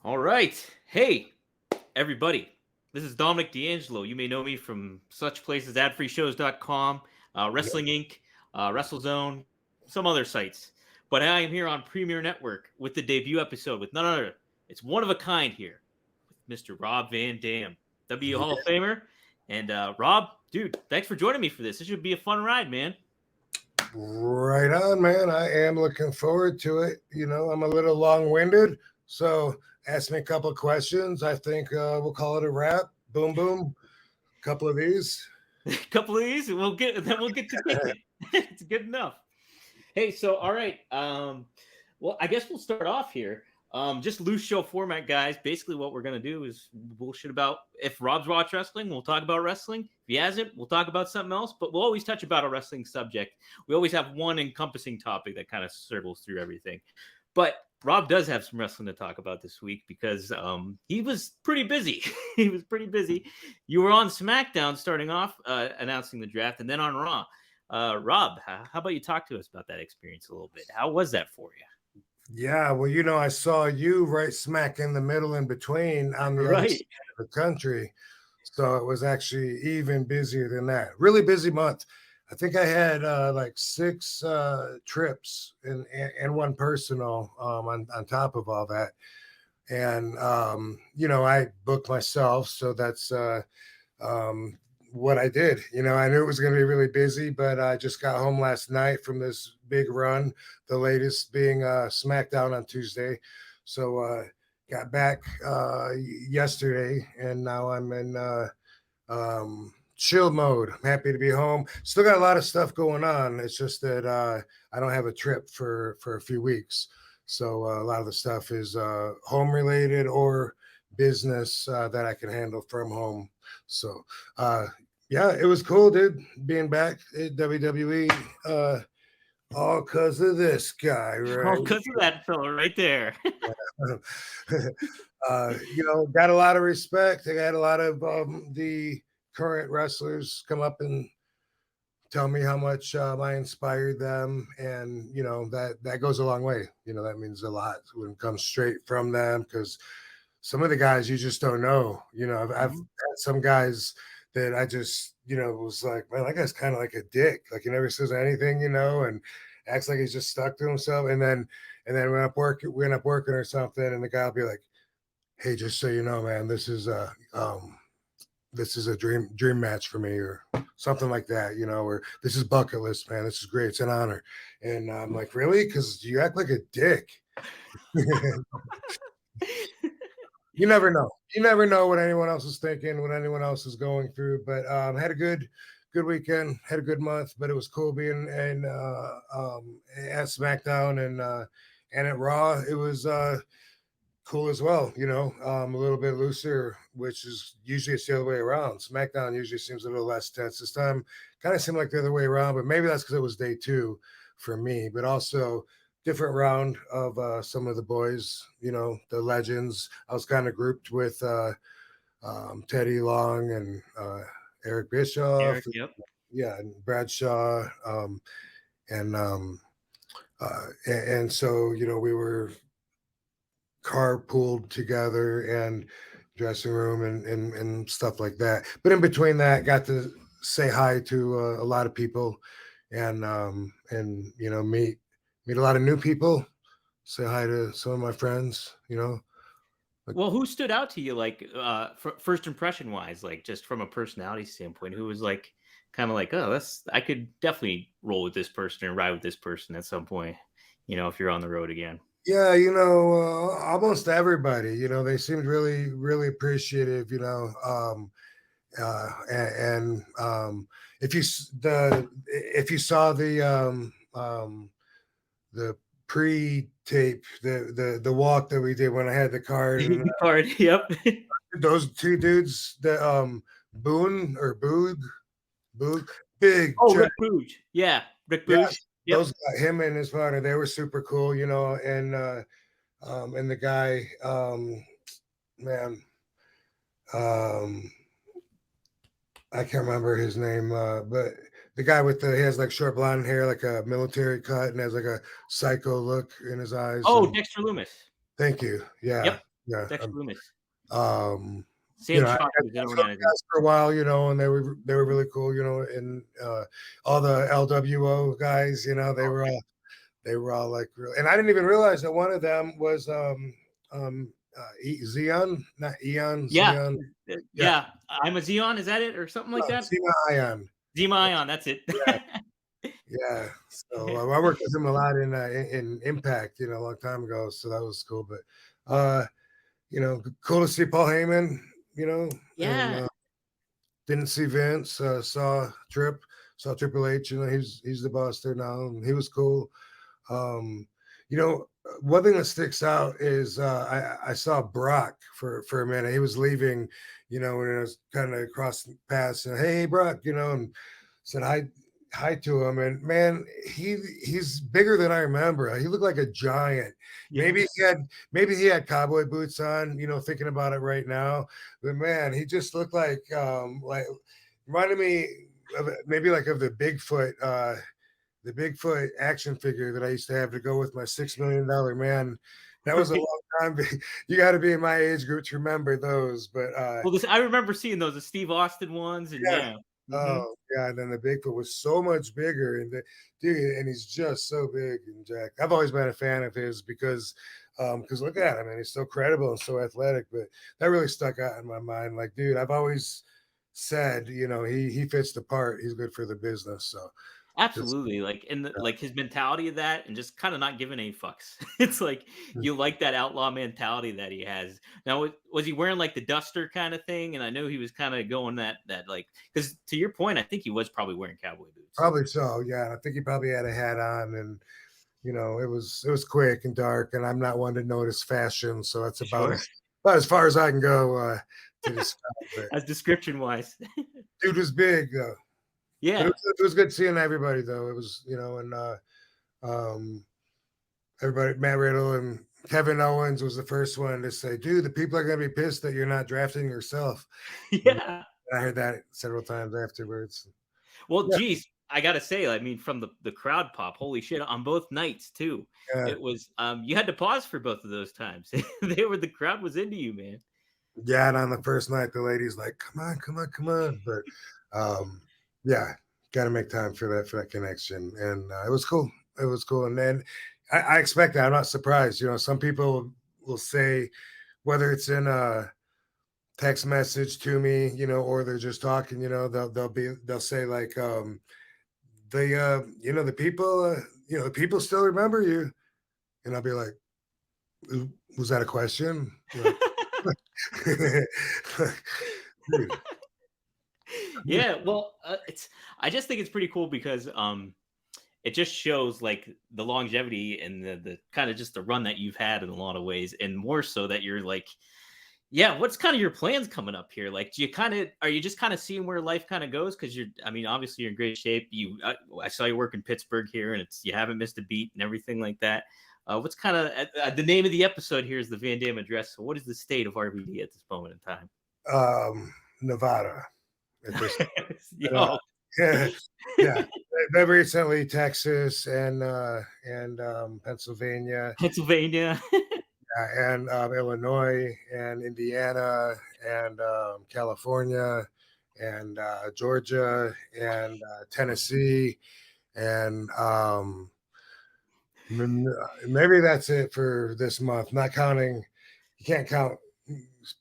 All right. Hey, everybody. This is Dominic DeAngelo. You may know me from such places as adfreeshows.com, Yep. Wrestling Inc., WrestleZone, some other sites. But I am here on Premier Network with the debut episode with none other. It's one of a kind here with Mr. Rob Van Dam, WWE Hall of Famer. And Rob, dude, thanks for joining me for this. This should be a fun ride, man. Right on, man. I am looking forward to it. I'm a little long-winded, so ask me a couple of questions. I think we'll call it a wrap. Boom, boom. A couple of these. A couple of these, and we'll get to kicking. It's good enough. Hey, so all right. Well, I guess we'll start off here. Just loose show format, guys. Basically, what we're gonna do is bullshit about. If Rob's watched wrestling, we'll talk about wrestling. If he hasn't, we'll talk about something else. But we'll always touch about a wrestling subject. We always have one encompassing topic that kind of circles through everything. But Rob does have some wrestling to talk about this week because he was pretty busy. He was pretty busy. You were on SmackDown starting off, announcing the draft, and then on Raw. Rob, how about you talk to us about that experience a little bit? How was that for you? Yeah, well, I saw you right smack in the middle in between on the other side of the country. So it was actually even busier than that. Really busy month. I think I had like 6 trips and one personal on top of all that. And, I booked myself. So that's what I did. I knew it was going to be really busy, but I just got home last night from this big run, the latest being SmackDown on Tuesday. So got back yesterday, and now I'm in chill mode. I'm happy to be home. Still got a lot of stuff going on. It's just that I don't have a trip for a few weeks. So a lot of the stuff is home related or business that I can handle from home. So yeah, it was cool, dude, being back at WWE. All because of this guy, right? Oh, because of that fella right there. Got a lot of respect. I got a lot of the current wrestlers come up and tell me how much I inspired them, and that goes a long way. That means a lot when it comes straight from them, because some of the guys you just don't know. I've had some guys that I just was like, man, that guy's kind of like a dick. Like he never says anything, and acts like he's just stuck to himself. And then we end up working or something, and the guy will be like, hey, just so you know, man, this is a dream match for me, or something like that, or this is bucket list, man. This is great. It's an honor. And I'm like, really? Because you act like a dick. You never know. You never know what anyone else is thinking, what anyone else is going through. But had a good weekend, had a good month. But it was cool being at SmackDown and at Raw. It was cool as well. A little bit looser, which is usually it's the other way around. SmackDown usually seems a little less tense. This time kind of seemed like the other way around, but maybe that's because it was day 2 for me. But also different round of some of the boys, the legends. I was kind of grouped with Teddy Long and Eric Bischoff. Yep. Yeah, and Bradshaw. And so, we were carpooled together and dressing room and stuff like that. But in between that, got to say hi to a lot of people and meet a lot of new people, say hi to some of my friends, Well, who stood out to you, like first impression wise, like just from a personality standpoint? Who was like kind of like, oh, I could definitely roll with this person and ride with this person at some point, if you're on the road again. Yeah, almost everybody, they seemed really, really appreciative, and if you saw the pre-tape, the walk that we did when I had the card, and, Card, yep. those 2 dudes, the Boone or Boog, big. Oh, Rick Booge. Yeah, Rick Booge. Yeah, those him and his partner, they were super cool, and the guy, man, I can't remember his name, but the guy he has like short blonde hair, like a military cut, and has like a psycho look in his eyes. Oh, Dexter Loomis. Thank you. Yeah. Yep. Yeah. Dexter Loomis. You Sam know, I Chalk had was in those on it. guys for a while, you know, and they were really cool, you know, and all the LWO guys, you know, they were all like real, and I didn't even realize that one of them was Xeon, not Eon, Yeah, Xeon. Yeah, yeah. I'm a Xeon. Is that it, or something like that? Xeon Ion. Zima Ion. That's it. Yeah, yeah. So I worked with him a lot in Impact, you know, a long time ago. So that was cool. But you know, cool to see Paul Heyman, you know, and Yeah. didn't see Vince, saw Triple H, you know, he's the boss there now, and he was cool. Um, you know, one thing that sticks out is I saw Brock for a minute. He was leaving, you know, when I was kind of crossing paths, and hey Brock, you know, and said hi to him, and man, he's bigger than I remember. He looked like a giant. Yeah. Maybe he had cowboy boots on, you know, thinking about it right now. But man, he just looked like reminded me of maybe like of the Bigfoot action figure that I used to have to go with my $6 million man. That was a long time. You got to be in my age group to remember those. But Well, I remember seeing those, the Steve Austin ones, and yeah. yeah. Mhm. Oh yeah, and then the Bigfoot was so much bigger, and dude, and he's just so big and jacked. I've always been a fan of his because look at him, and he's so credible and so athletic. But that really stuck out in my mind. Like, dude, I've always said, you know, he fits the part. He's good for the business. So just Absolutely, like, like, his mentality of that and just kinda not giving any fucks. It's like, you like that outlaw mentality that he has. Now, was he wearing, like, the duster kinda thing? And I know he was kinda going that, like, because to your point, I think he was probably wearing cowboy boots. probably so. Yeah, I think he probably had a hat on, and you know, it was quick and dark, and I'm not one to notice fashion, so that's Sure. about as far as I can go to describe it. As description-wise. Dude was big though. But Yeah. it was good seeing everybody though. It was, you know, and um everybody, Matt Riddle and Kevin Owens was the first one to say, dude, the people are gonna be pissed that you're not drafting yourself. And Yeah. I heard that several times afterwards. Well, Yeah, geez, I gotta say, I mean, from the crowd pop, holy shit, on both nights too. yeah, It was you had to pause for both of those times. The crowd was into you, man. yeah. And on the first night, the ladies like, come on, come on, come on. But yeah, gotta make time for that connection. And it was cool. It was cool. And then I expect that. I'm not surprised. You know, some people will say, whether it's in a text message to me, you know, or they're just talking, you know, they'll say like you know, the people you know, the people still remember you. And I'll be like, was that a question? Like, dude, Yeah, well, it's I just think it's pretty cool because it just shows like the longevity and the kind of just the run that you've had in a lot of ways, and more so that you're like, yeah, what's kind of your plans coming up here? Like, do you kind of are you just kind of seeing where life kind of goes? Because I mean, obviously you're in great shape. I saw you work in Pittsburgh here, and it's you haven't missed a beat and everything like that. What's kind of the name of the episode here is the Van Dam address. So, what is the state of RVD at this moment in time? Nevada at this Yo, yeah, yeah. But recently Texas and Pennsylvania Pennsylvania. and Illinois and Indiana and California and Georgia and Tennessee and maybe that's it for this month. Not counting, you can't count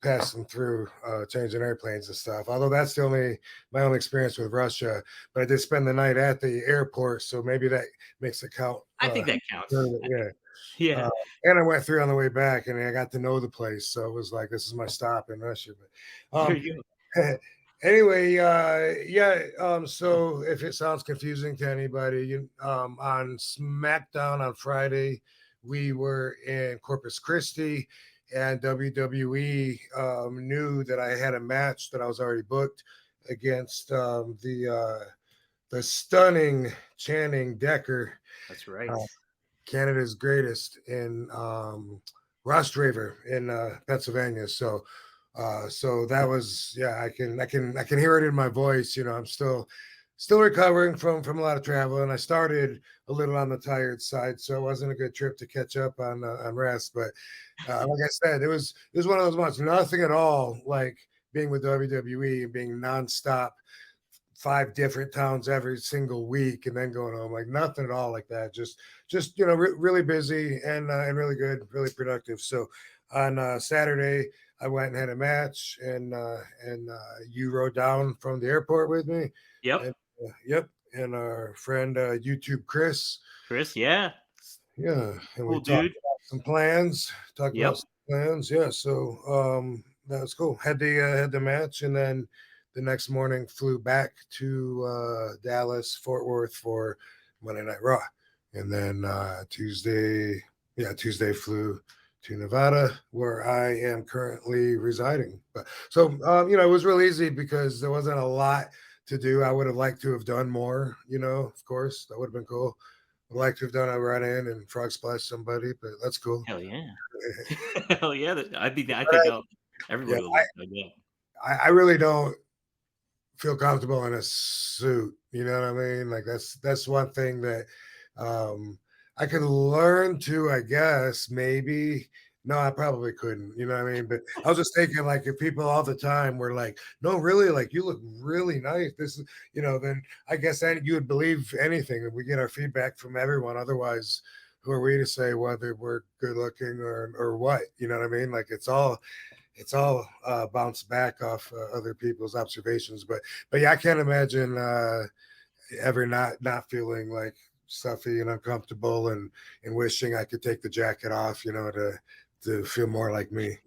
passing through changing airplanes and stuff. Although that's my only experience with Russia. But I did spend the night at the airport, so maybe that makes it count. I think that counts. Yeah. Yeah. And I went through on the way back, and I got to know the place, so it was like this is my stop in Russia. But There you anyway, yeah. So if it sounds confusing to anybody, on SmackDown on Friday, we were in Corpus Christi, and WWE knew that I had a match that I was already booked against the stunning Channing Decker. That's right. Canada's greatest in Ross Draver in Pennsylvania. So that was, yeah, I can hear it in my voice. You know, I'm still still recovering from a lot of travel, and I started a little on the tired side, so it wasn't a good trip to catch up on rest. But like I said, it was one of those months, nothing at all like being with WWE and being nonstop, 5 different towns every single week, and then going home. Like nothing at all like that. Just really busy and really good, really productive. So on Saturday, I went and had a match, and you rode down from the airport with me. Yep. And, yep. And our friend YouTube Chris. Yeah. Yeah. And Cool, we talked dude. about some plans. Yep. Yeah. So that was cool. Had the match, and then the next morning flew back to Dallas, Fort Worth for Monday Night Raw. And then Tuesday flew to Nevada, where I am currently residing. But so it was real easy because there wasn't a lot to do. I would have liked to have done more, of course. That would have been cool. I'd like to have done a run in and frog splash somebody, but that's cool. Hell yeah. Hell yeah. I think everybody will like that. I really don't feel comfortable in a suit. You know what I mean? Like that's one thing that I could learn to, I guess, maybe. No, I probably couldn't, you know what I mean? But I was just thinking, like, if people all the time were like, no, really, like, you look really nice. This is, then I guess you would believe anything. We get our feedback from everyone. Otherwise, who are we to say whether we're good looking or what? You know what I mean? Like, it's all bounced back off other people's observations. But yeah, I can't imagine ever not feeling like stuffy and uncomfortable and wishing I could take the jacket off, to feel more like me.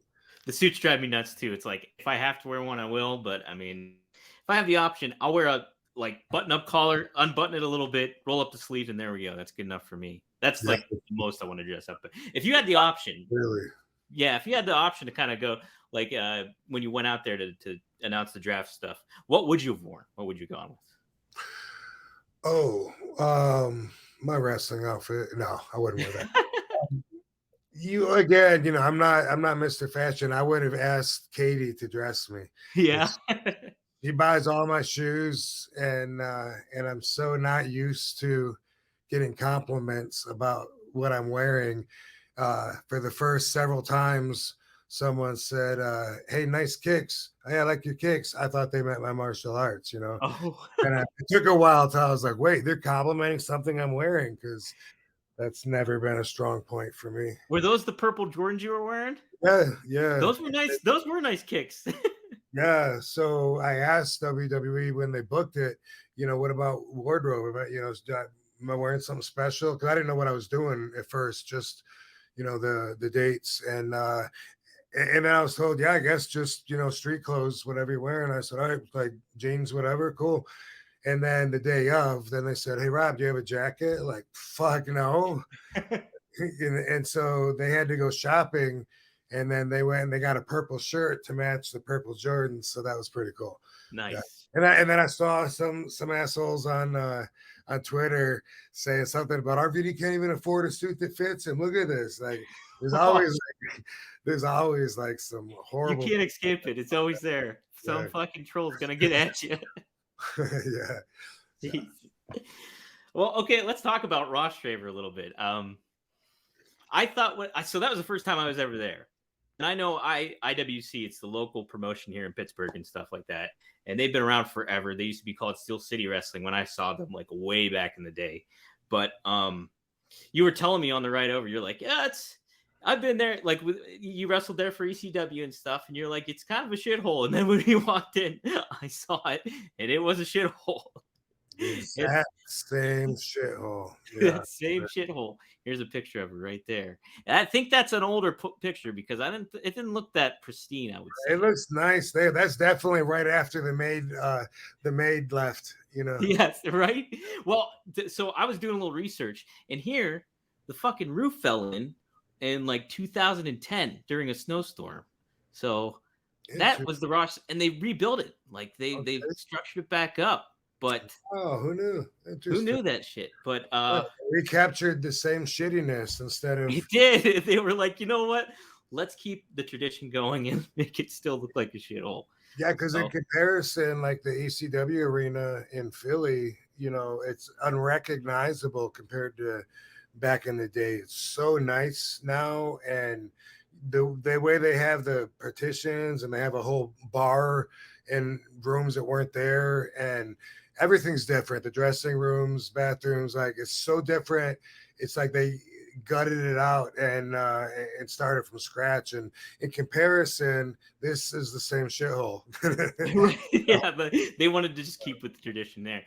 The suits drive me nuts too. It's like, if I have to wear one, I will. But I mean, if I have the option, I'll wear a button-up collar, unbutton it a little bit, roll up the sleeves, and there we go. That's good enough for me. That's like the most I want to dress up. But if you had the option, really, yeah, if you had the option to kind of go like when you went out there to announce the draft stuff, what would you have worn? What would you have gone with? Oh, my wrestling outfit. No, I wouldn't wear that. You again, I'm not Mr. Fashion. I would have asked Katie to dress me. Yeah. She buys all my shoes, and I'm so not used to getting compliments about what I'm wearing. For the first several times, someone said, hey, nice kicks. Hey, I like your kicks. I thought they meant my martial arts, Oh. And it took a while till I was like, wait, they're complimenting something I'm wearing, because that's never been a strong point for me. Were those the purple Jordans you were wearing? Yeah. Those were nice. Those were nice kicks. Yeah. So I asked WWE when they booked it, what about wardrobe? Am I wearing something special? Because I didn't know what I was doing at first, just, the dates. And then I was told, yeah, I guess just, street clothes, whatever you're wearing. I said, all right, like jeans, whatever, cool. And then the day of, then they said, hey, Rob, do you have a jacket? Like, fuck no. and so they had to go shopping. And then they went and they got a purple shirt to match the purple Jordans. So that was pretty cool. Nice. Yeah. And then I saw some assholes on Twitter saying something about RVD can't even afford a suit that fits him. Look at this. Like there's always like some horrible. You can't escape it. It's always there. Some fucking troll's gonna get at you. Yeah. Well, okay, let's talk about Raw Straver a little bit. I thought so that was the first time I was ever there. And I know IWC, it's the local promotion here in Pittsburgh and stuff like that. And they've been around forever. They used to be called Steel City Wrestling when I saw them like way back in the day. But you were telling me on the ride over, you're like, yeah, I've been there. Like you wrestled there for ECW and stuff. And you're like, it's kind of a shithole. And then when we walked in, I saw it and it was a shithole. That same shithole. Yeah. That same shithole. Here's a picture of it right there. And I think that's an older picture because it didn't look that pristine, I would say. It looks nice there. That's definitely right after the maid left, Yes, right? Well, so I was doing a little research, and here the fucking roof fell in like 2010 during a snowstorm. So that was the Ross, and they rebuilt it. Like they structured it back up. But who knew? Who knew that shit? But we captured the same shittiness instead of. It did. They were like, you know what? Let's keep the tradition going and make it still look like a shithole. Yeah, because in So comparison, like the ECW arena in Philly, it's unrecognizable compared to back in the day. It's so nice now, and the way they have the partitions and they have a whole bar and rooms that weren't there, and everything's different. The dressing rooms, bathrooms, like it's so different. It's like they gutted it out and started from scratch. And in comparison, this is the same shithole. yeah, but they wanted to just keep with the tradition there.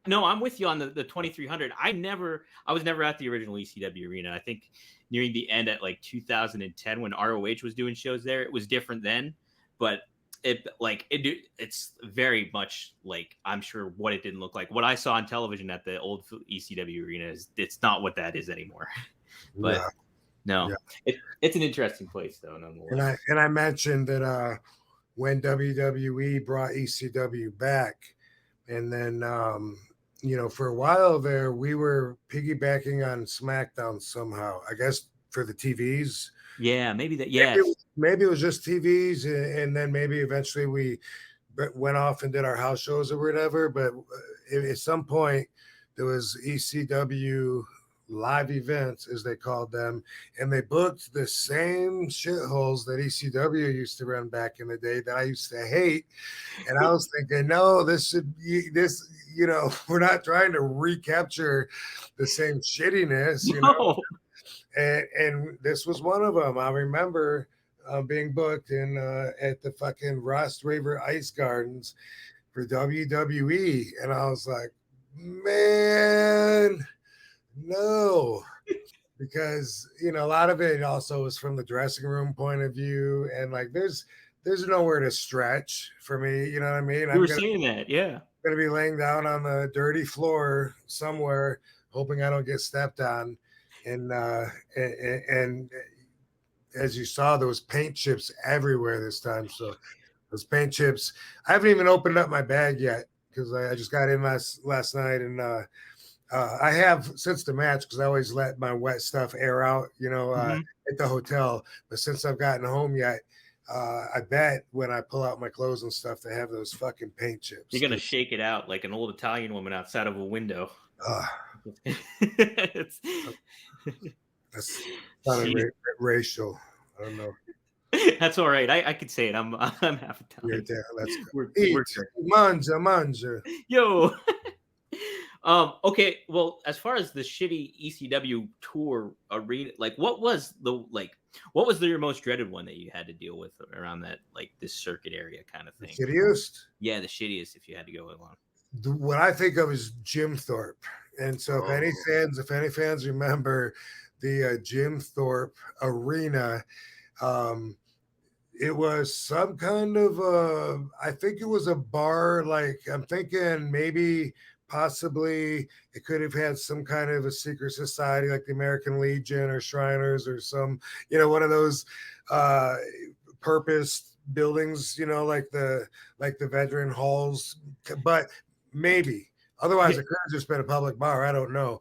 No, I'm with you on the 2300. I was never at the original ECW arena. I think nearing the end at like 2010 when ROH was doing shows there, it was different then, but it's very much like I'm sure what it didn't look like. What I saw on television at the old ECW arena it's not what that is anymore. But no, yeah. It's an interesting place though, nonetheless. And I mentioned that when WWE brought ECW back, and then for a while there we were piggybacking on SmackDown somehow. I guess for the TVs. Yeah, maybe that. Yeah, maybe it was just TVs, and then maybe eventually we went off and did our house shows or whatever. But at some point, there was ECW live events, as they called them, and they booked the same shitholes that ECW used to run back in the day that I used to hate. And I was thinking, no, we're not trying to recapture the same shittiness, no. And this was one of them. I remember being booked in at the fucking Ross Raver Ice Gardens for WWE, and I was like, man, no, because a lot of it also was from the dressing room point of view, and like there's nowhere to stretch for me. You know what I mean? You were saying that, yeah. I'm gonna be laying down on the dirty floor somewhere, hoping I don't get stepped on. And as you saw, there was paint chips everywhere this time. So those paint chips, I haven't even opened up my bag yet because I just got in last night, and I have since the match because I always let my wet stuff air out, at the hotel. But since I've gotten home yet, I bet when I pull out my clothes and stuff, they have those fucking paint chips. You're gonna shake it out like an old Italian woman outside of a window. That's not racial. I don't know. That's all right. I could say it. I'm half Italian. Yeah, that's good. Eat, mangia. Yo. Okay. Well, as far as the shitty ECW tour arena, like what was your most dreaded one that you had to deal with around that, like this circuit area kind of thing? The shittiest? Yeah, the shittiest if you had to go along. What I think of is Jim Thorpe. And so if any fans remember the Jim Thorpe arena, it was some kind of I think it was a bar. Like I'm thinking maybe possibly it could have had some kind of a secret society like the American Legion or Shriners or some, one of those purpose buildings, like the veteran halls, but maybe. Otherwise, it could have just been a public bar. I don't know.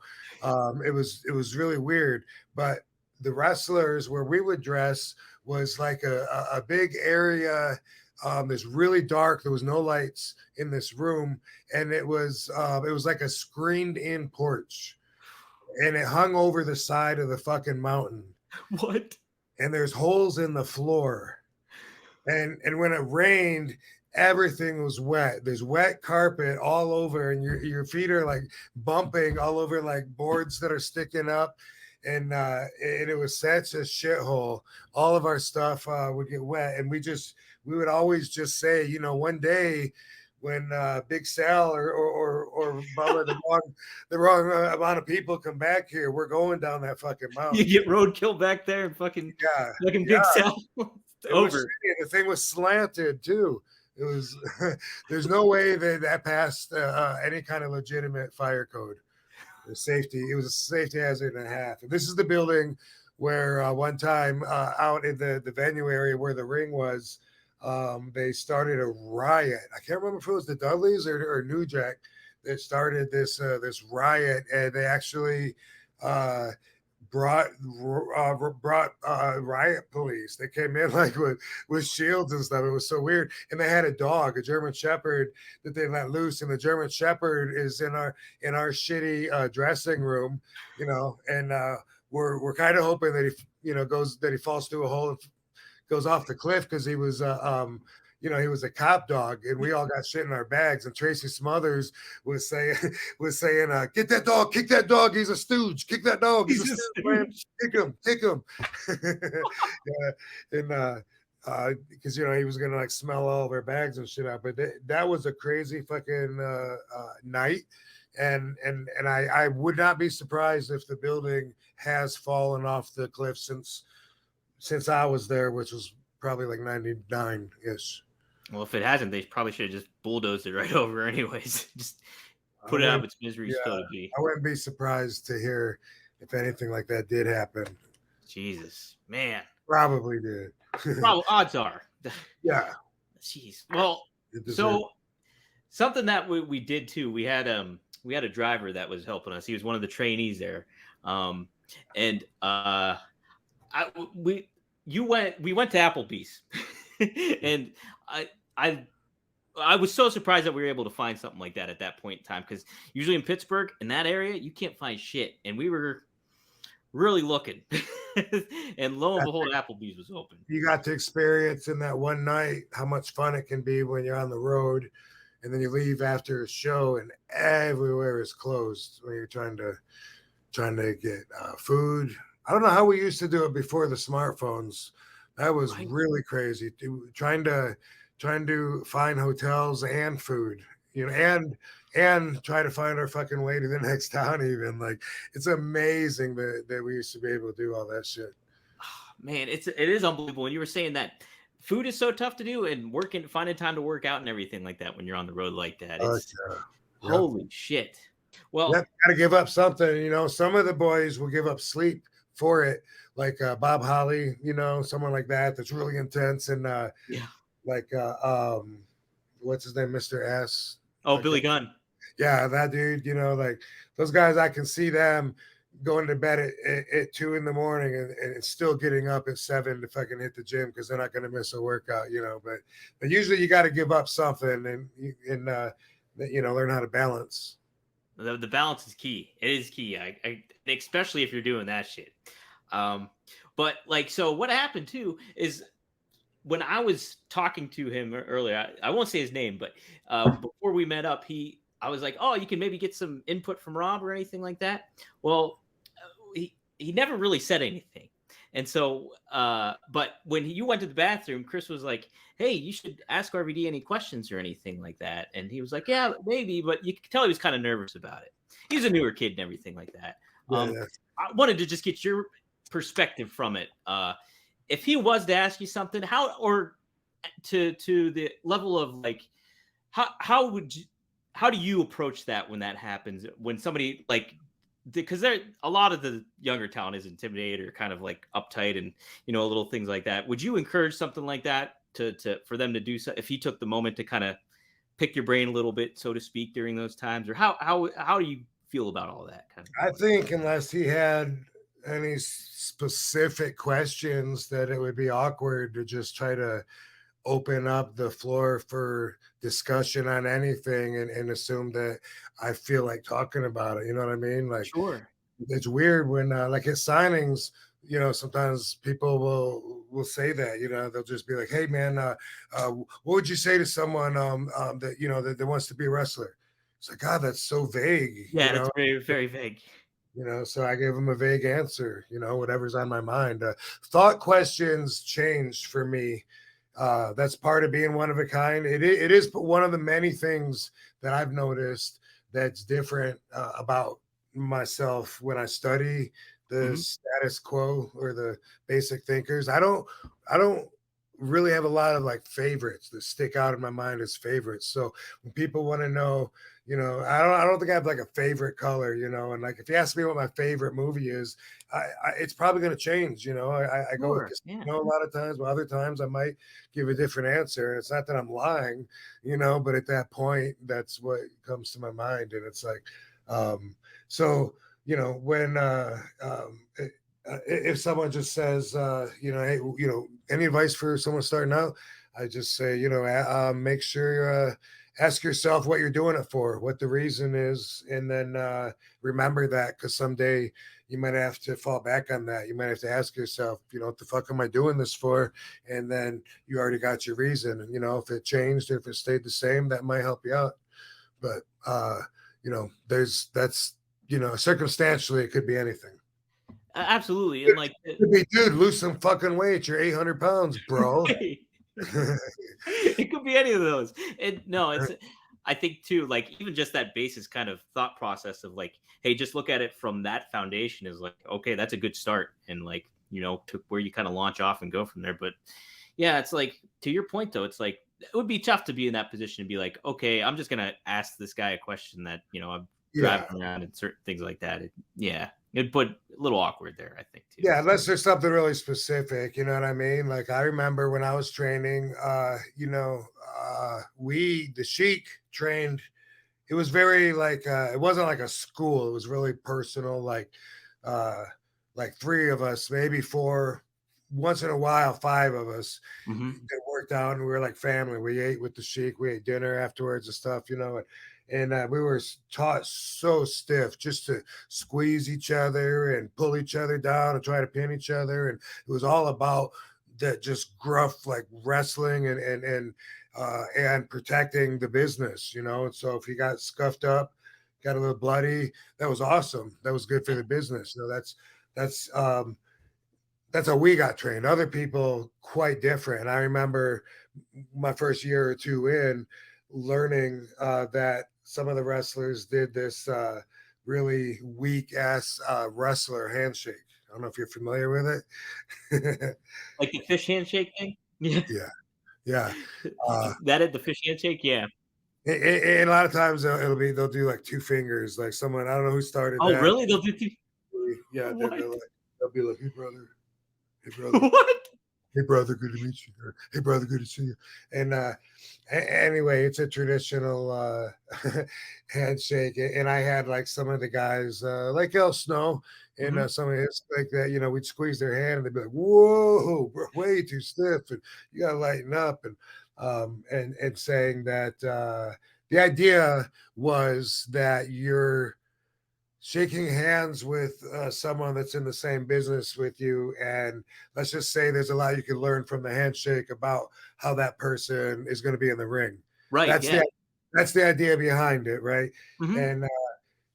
It was really weird. But the wrestlers where we would dress was like a big area. It's really dark. There was no lights in this room, and it was like a screened-in porch, and it hung over the side of the fucking mountain. What? And there's holes in the floor, and when it rained, everything was wet. There's wet carpet all over, and your feet are like bumping all over like boards that are sticking up. And it was such a shithole. All of our stuff would get wet, and we would always just say, one day when Big Sal or Bubba, the wrong amount of people come back here, we're going down that fucking mountain. You get roadkill back there and fucking Big Sal. Over. The thing was slanted too. It was there's no way that passed any kind of legitimate fire code. It was a safety hazard and a half. And this is the building where one time out in the venue area where the ring was, they started a riot. I can't remember if it was the Dudleys or New Jack that started this riot, and they actually brought riot police. They came in like with shields and stuff. It was so weird. And they had a dog, a German Shepherd that they let loose. And the German Shepherd is in our shitty dressing room, you know. And we're kind of hoping that he falls through a hole and goes off the cliff because he was he was a cop dog, and we all got shit in our bags. And Tracy Smothers was saying, "Get that dog, kick that dog. He's a stooge. Kick that dog. He's a stooge, man. Kick him." Yeah, and because he was gonna like smell all of our bags and shit out. But that was a crazy fucking night, and I would not be surprised if the building has fallen off the cliff since I was there, which was probably like 99-ish. Well, if it hasn't, they probably should have just bulldozed it right over anyways. Just put it out of its misery still to be. I wouldn't be surprised to hear if anything like that did happen. Jesus, man. Probably did. Probably odds are. Yeah. Jeez. Well, so something that we did too, we had a driver that was helping us. He was one of the trainees there. We went to Applebee's. And I was so surprised that we were able to find something like that at that point in time, because usually in Pittsburgh, in that area, you can't find shit. And we were really looking. And lo and behold, Applebee's was open. You got to experience in that one night how much fun it can be when you're on the road, and then you leave after a show and everywhere is closed when you're trying to get food. I don't know how we used to do it before the smartphones. That was really crazy. Trying to find hotels and food, and try to find our fucking way to the next town. Even like, it's amazing that we used to be able to do all that shit. Oh, man, it is unbelievable. When you were saying that food is so tough to do, and finding time to work out and everything like that when you're on the road like that. Holy shit. Well, got to give up something. Some of the boys will give up sleep for it, like Bob Holly, someone like that's really intense. And what's his name, Mr. S? Oh, Billy Gunn. Yeah, that dude. Like those guys, I can see them going to bed at 2 a.m. and still getting up at 7 to fucking hit the gym because they're not going to miss a workout. But usually you got to give up something and learn how to balance. The balance is key. It is key. I especially if you're doing that shit. But like, so what happened too is when I was talking to him earlier, I won't say his name, but before we met up, I was like, oh, you can maybe get some input from Rob or anything like that. Well, he never really said anything. And so, but when you went to the bathroom, Chris was like, hey, you should ask RVD any questions or anything like that. And he was like, yeah, maybe, but you could tell he was kind of nervous about it. He's a newer kid and everything like that. I wanted to just get your perspective from it. If he was to ask you something, how, or to the level of like, how do you approach that when that happens? When somebody like, because a lot of the younger talent is intimidated or kind of like uptight and little things like that. Would you encourage something like that for them to do so if he took the moment to kind of pick your brain a little bit, so to speak, during those times? Or how do you feel about all that kind of I think unless he had any specific questions, that it would be awkward to just try to open up the floor for discussion on anything and assume that I feel like talking about it. You know what I mean? Like, sure. It's weird when like at signings, sometimes people will say that, they'll just be like, hey man, what would you say to someone that wants to be a wrestler? It's like, God, that's so vague. Yeah, that's very, very vague. So I gave him a vague answer, whatever's on my mind. Thought questions changed for me. That's part of being one of a kind. It is one of the many things that I've noticed that's different about myself when I study the status quo or the basic thinkers. I don't really have a lot of like favorites that stick out in my mind as favorites. So when people want to know, I don't think I have like a favorite color, and like if you ask me what my favorite movie is, it's probably going to change. I go with a lot of times, but other times I might give a different answer. And it's not that I'm lying, but at that point, that's what comes to my mind. And it's like, so when if someone just says, hey, any advice for someone starting out, I just say, make sure ask yourself what you're doing it for, what the reason is, and then remember that, because someday you might have to fall back on that. You might have to ask yourself, what the fuck am I doing this for? And then you already got your reason. And if it changed, if it stayed the same, that might help you out. But circumstantially, it could be anything. Absolutely. And like, could be, dude, lose some fucking weight. You're 800 pounds, bro. It could be any of those. I think too, like even just that basis kind of thought process of like, hey, just look at it from that foundation is like, okay, that's a good start. And like, to where you kind of launch off and go from there. But yeah, it's like, to your point though, it's like, it would be tough to be in that position and be like, okay, I'm just going to ask this guy a question that, I'm driving around and certain things like that. It'd put a little awkward there, I think, too. Yeah, unless there's something really specific, you know what I mean? Like I remember when I was training, the Sheik trained. It was very like it wasn't like a school. It was really personal. Like three of us, maybe four. Once in a while, five of us that worked out, and we were like family. We ate with the Sheik. We ate dinner afterwards and stuff, and we were taught so stiff just to squeeze each other and pull each other down and try to pin each other. And it was all about that just gruff, like wrestling and protecting the business, And so if he got scuffed up, got a little bloody, that was awesome. That was good for the business. That's how we got trained. Other people quite different. And I remember my first year or two in learning that some of the wrestlers did this really weak ass wrestler handshake. I don't know if you're familiar with it. Like the fish handshake thing? Yeah. Yeah. The fish handshake? Yeah. And a lot of times they'll do like two fingers, like someone, I don't know who started that. Oh, really? They'll do two? Yeah. They'll be like, hey, brother. What? Hey, brother, good to meet you. Or, hey, brother, good to see you. And anyway, it's a traditional handshake. And I had like some of the guys, like El Snow, and some of his like that, we'd squeeze their hand and they'd be like, whoa, bro, way too stiff. And you got to lighten up. And saying that the idea was that you're shaking hands with someone that's in the same business with you, and let's just say there's a lot you can learn from the handshake about how that person is going to be in the ring. Right. That's the idea behind it, right?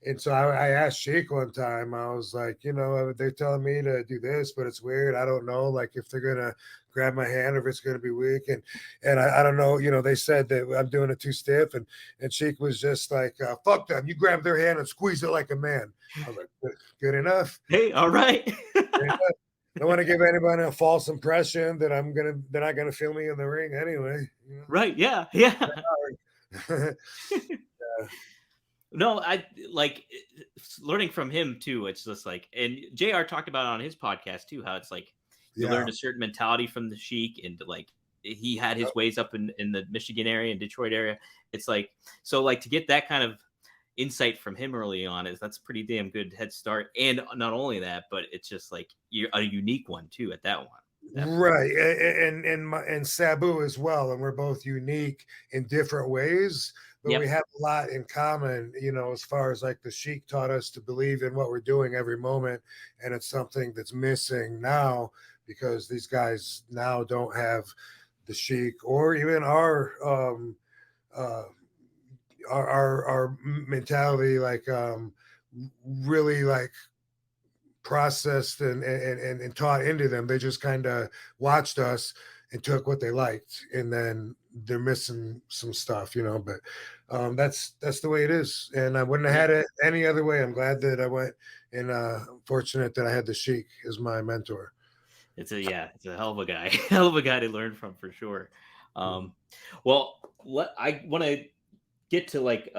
And so I asked Sheik one time, I was like, they're telling me to do this, but it's weird. I don't know, like if they're gonna grab my hand or if it's gonna be weak, and I don't know. They said that I'm doing it too stiff, and Sheik was just like, fuck them. You grab their hand and squeeze it like a man. I was like, good enough. Hey, all right. I don't want to give anybody a false impression that they're not gonna feel me in the ring anyway. Right? Yeah. No, I like learning from him too. It's just like, and JR talked about it on his podcast too, how it's like you learned a certain mentality from the Sheik, and like he had his ways up in the Michigan area and Detroit area. It's like, so like to get that kind of insight from him early on that's pretty damn good head start. And not only that, but it's just like you're a unique one too at that one. Right. And Sabu as well. And we're both unique in different ways, but we have a lot in common, as far as like the Sheik taught us to believe in what we're doing every moment. And it's something that's missing now because these guys now don't have the Sheik or even our mentality, like really like processed and taught into them. They just kind of watched us and took what they liked, and then they're missing some stuff, but that's the way it is. And I wouldn't have had it any other way. I'm glad that I went, and fortunate that I had the Sheik as my mentor. It's a hell of a guy, to learn from for sure. Well, I want to get to like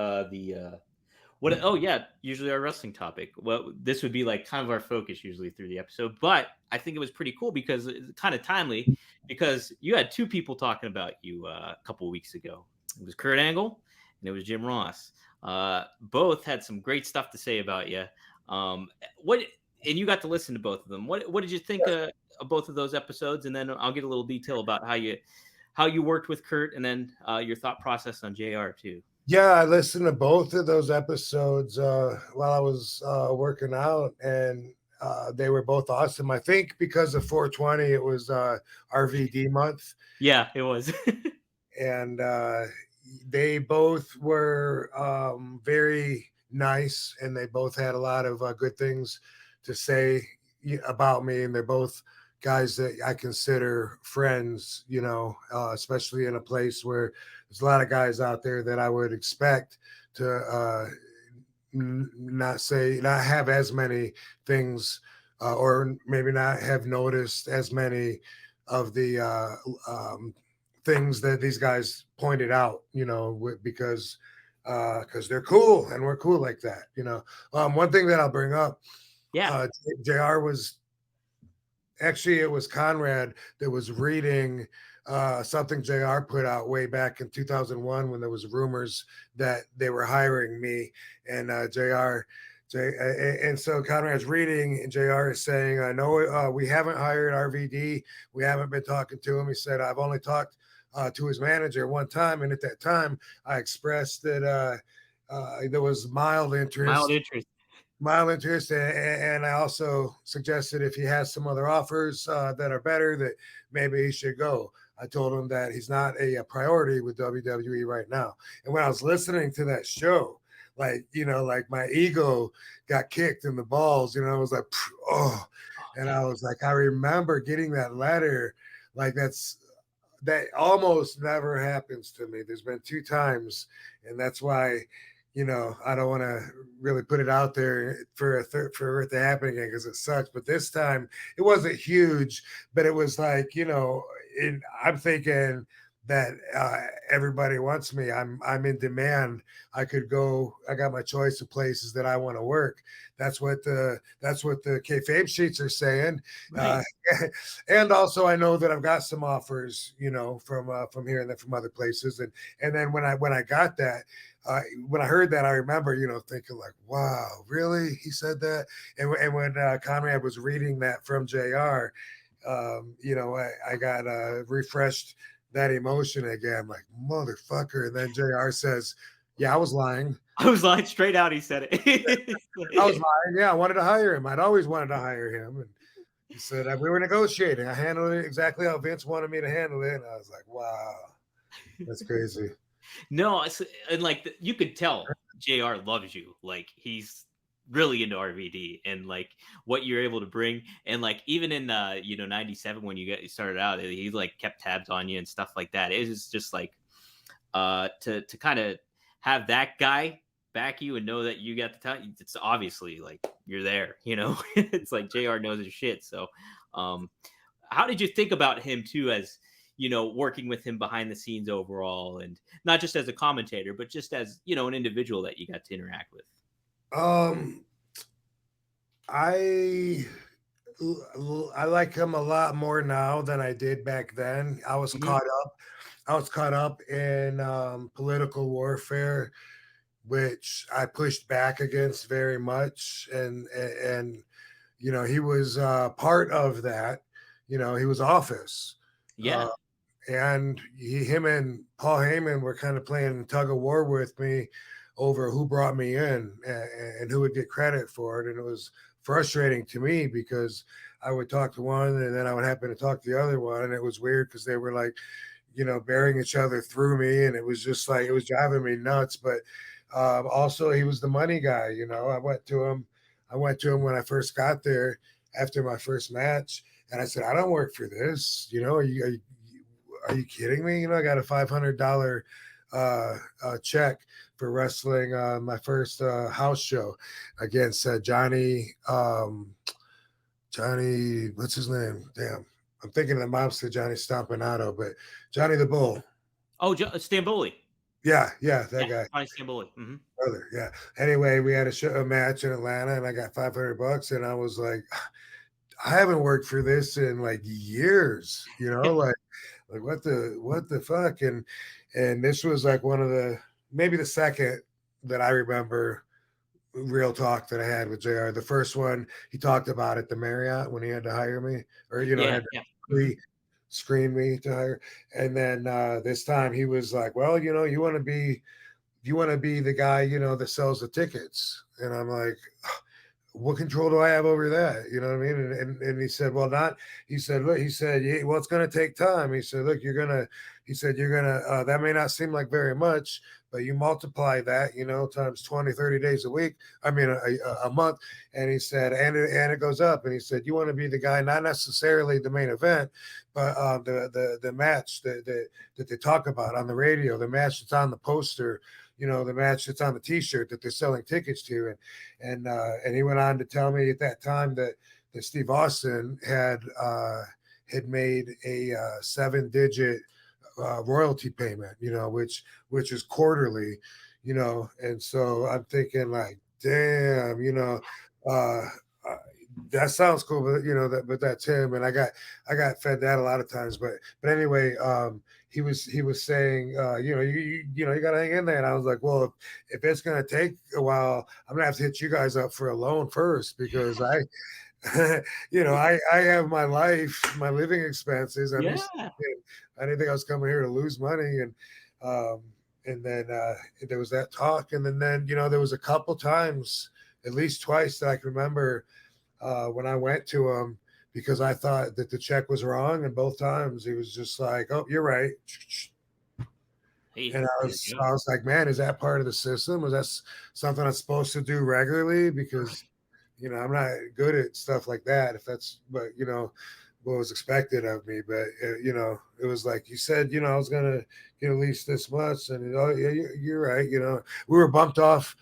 usually our wrestling topic. Well, this would be like kind of our focus usually through the episode, but I think it was pretty cool because it's kind of timely because you had two people talking about you a couple of weeks ago. It was Kurt Angle and it was Jim Ross. Both had some great stuff to say about you. What and you got to listen to both of them. What did you think of both of those episodes? And then I'll get a little detail about how you worked with Kurt, and then your thought process on JR too. Yeah, I listened to both of those episodes while I was working out, and they were both awesome. I think because of 420, it was RVD month. Yeah, it was. And they both were very nice, and they both had a lot of good things to say about me. And they're both guys that I consider friends, especially in a place where there's a lot of guys out there that I would expect to not have as many things, or maybe not have noticed as many of the things that these guys pointed out, because they're cool and we're cool like that. One thing that I'll bring up, Yeah. JR was actually, it was Conrad that was reading something JR put out way back in 2001 when there was rumors that they were hiring me, and and so Conrad's reading, and JR is saying, I know we haven't hired RVD. We haven't been talking to him. He said, I've only talked to his manager one time. And at that time, I expressed that there was mild interest. And I also suggested if he has some other offers that are better, that maybe he should go. I told him that he's not a priority with WWE right now. And when I was listening to that show, like my ego got kicked in the balls, I was like, oh, and I was like, I remember getting that letter. Like that almost never happens to me. There's been 2 times, and that's why, I don't want to really put it out there for it to happen again, because it sucks. But this time it wasn't huge, but it was like, I'm thinking that everybody wants me. I'm in demand. I could go. I got my choice of places that I want to work. That's what the kayfabe sheets are saying. Right. And also, I know that I've got some offers, from here and then from other places. And then when I got that, when I heard that, I remember, thinking like, wow, really? He said that? And when Conrad was reading that from JR, I got refreshed that emotion again, like, motherfucker. And then JR says, yeah, I was lying. I was lying straight out. He said it. I was lying. Yeah, I wanted to hire him. I'd always wanted to hire him. And he said, we were negotiating. I handled it exactly how Vince wanted me to handle it. And I was like, wow, that's crazy. No, and like you could tell JR loves you. Like he's really into RVD and like what you're able to bring. And like even in 97 when you started out, he like kept tabs on you and stuff like that. It was just like to kind of have that guy back you and know that you got the time. It's obviously like you're there, It's like JR knows his shit. So how did you think about him too, as working with him behind the scenes overall, and not just as a commentator, but just as, an individual that you got to interact with? I like him a lot more now than I did back then. I was caught up in political warfare, which I pushed back against very much. And he was part of that. He was Office. Yeah. And him and Paul Heyman were kind of playing tug of war with me over who brought me in and who would get credit for it. And it was frustrating to me because I would talk to one and then I would happen to talk to the other one. And it was weird because they were like, bearing each other through me. And it was just like, it was driving me nuts. But also he was the money guy. I went to him when I first got there after my first match. And I said, I don't work for this. Are you kidding me? I got a $500 check for wrestling my first house show against Johnny, what's his name? Damn. I'm thinking the mobster Johnny Stompanato, but Johnny the Bull. Oh, Stamboli. Yeah, that guy. Johnny Stamboli. Mm-hmm. Brother, yeah. Anyway, we had a match in Atlanta, and I got $500, and I was like, I haven't worked for this in like years, like what the fuck? And this was like one of maybe the second that I remember real talk that I had with JR. The first one he talked about at the Marriott when he had to hire me, or Yeah, had to yeah. screen me to hire. And then this time he was like, "Well, you want to be the guy, that sells the tickets." And I'm like, what control do I have over that? You know what I mean? And he said, well, not, he said, look, he said, yeah, well, it's going to take time. He said, look, that may not seem like very much, but you multiply that, times 20, 30 days a week. I mean, a month. And he said, and it goes up. And he said, you want to be the guy, not necessarily the main event, but the match that they talk about on the radio, the match that's on the poster, the match that's on the T-shirt that they're selling tickets to, and he went on to tell me at that time that Steve Austin had made a 7-digit royalty payment, which is quarterly, and so I'm thinking like, damn, that sounds cool, but that's him, and I got fed that a lot of times, but anyway, he was saying, you got to hang in there, and I was like, well, if it's gonna take a while, I'm gonna have to hit you guys up for a loan first because I have my life, my living expenses. I didn't think I was coming here to lose money, and then there was that talk, and then there was a couple times, at least twice that I can remember. When I went to him because I thought that the check was wrong, and both times he was just like, "Oh, you're right." Hey, and I was like, "Man, is that part of the system? Is that something I'm supposed to do regularly?" Because I'm not good at stuff like that. But what was expected of me. But it was like you said. I was gonna get at least this much, and oh yeah, you're right. We were bumped off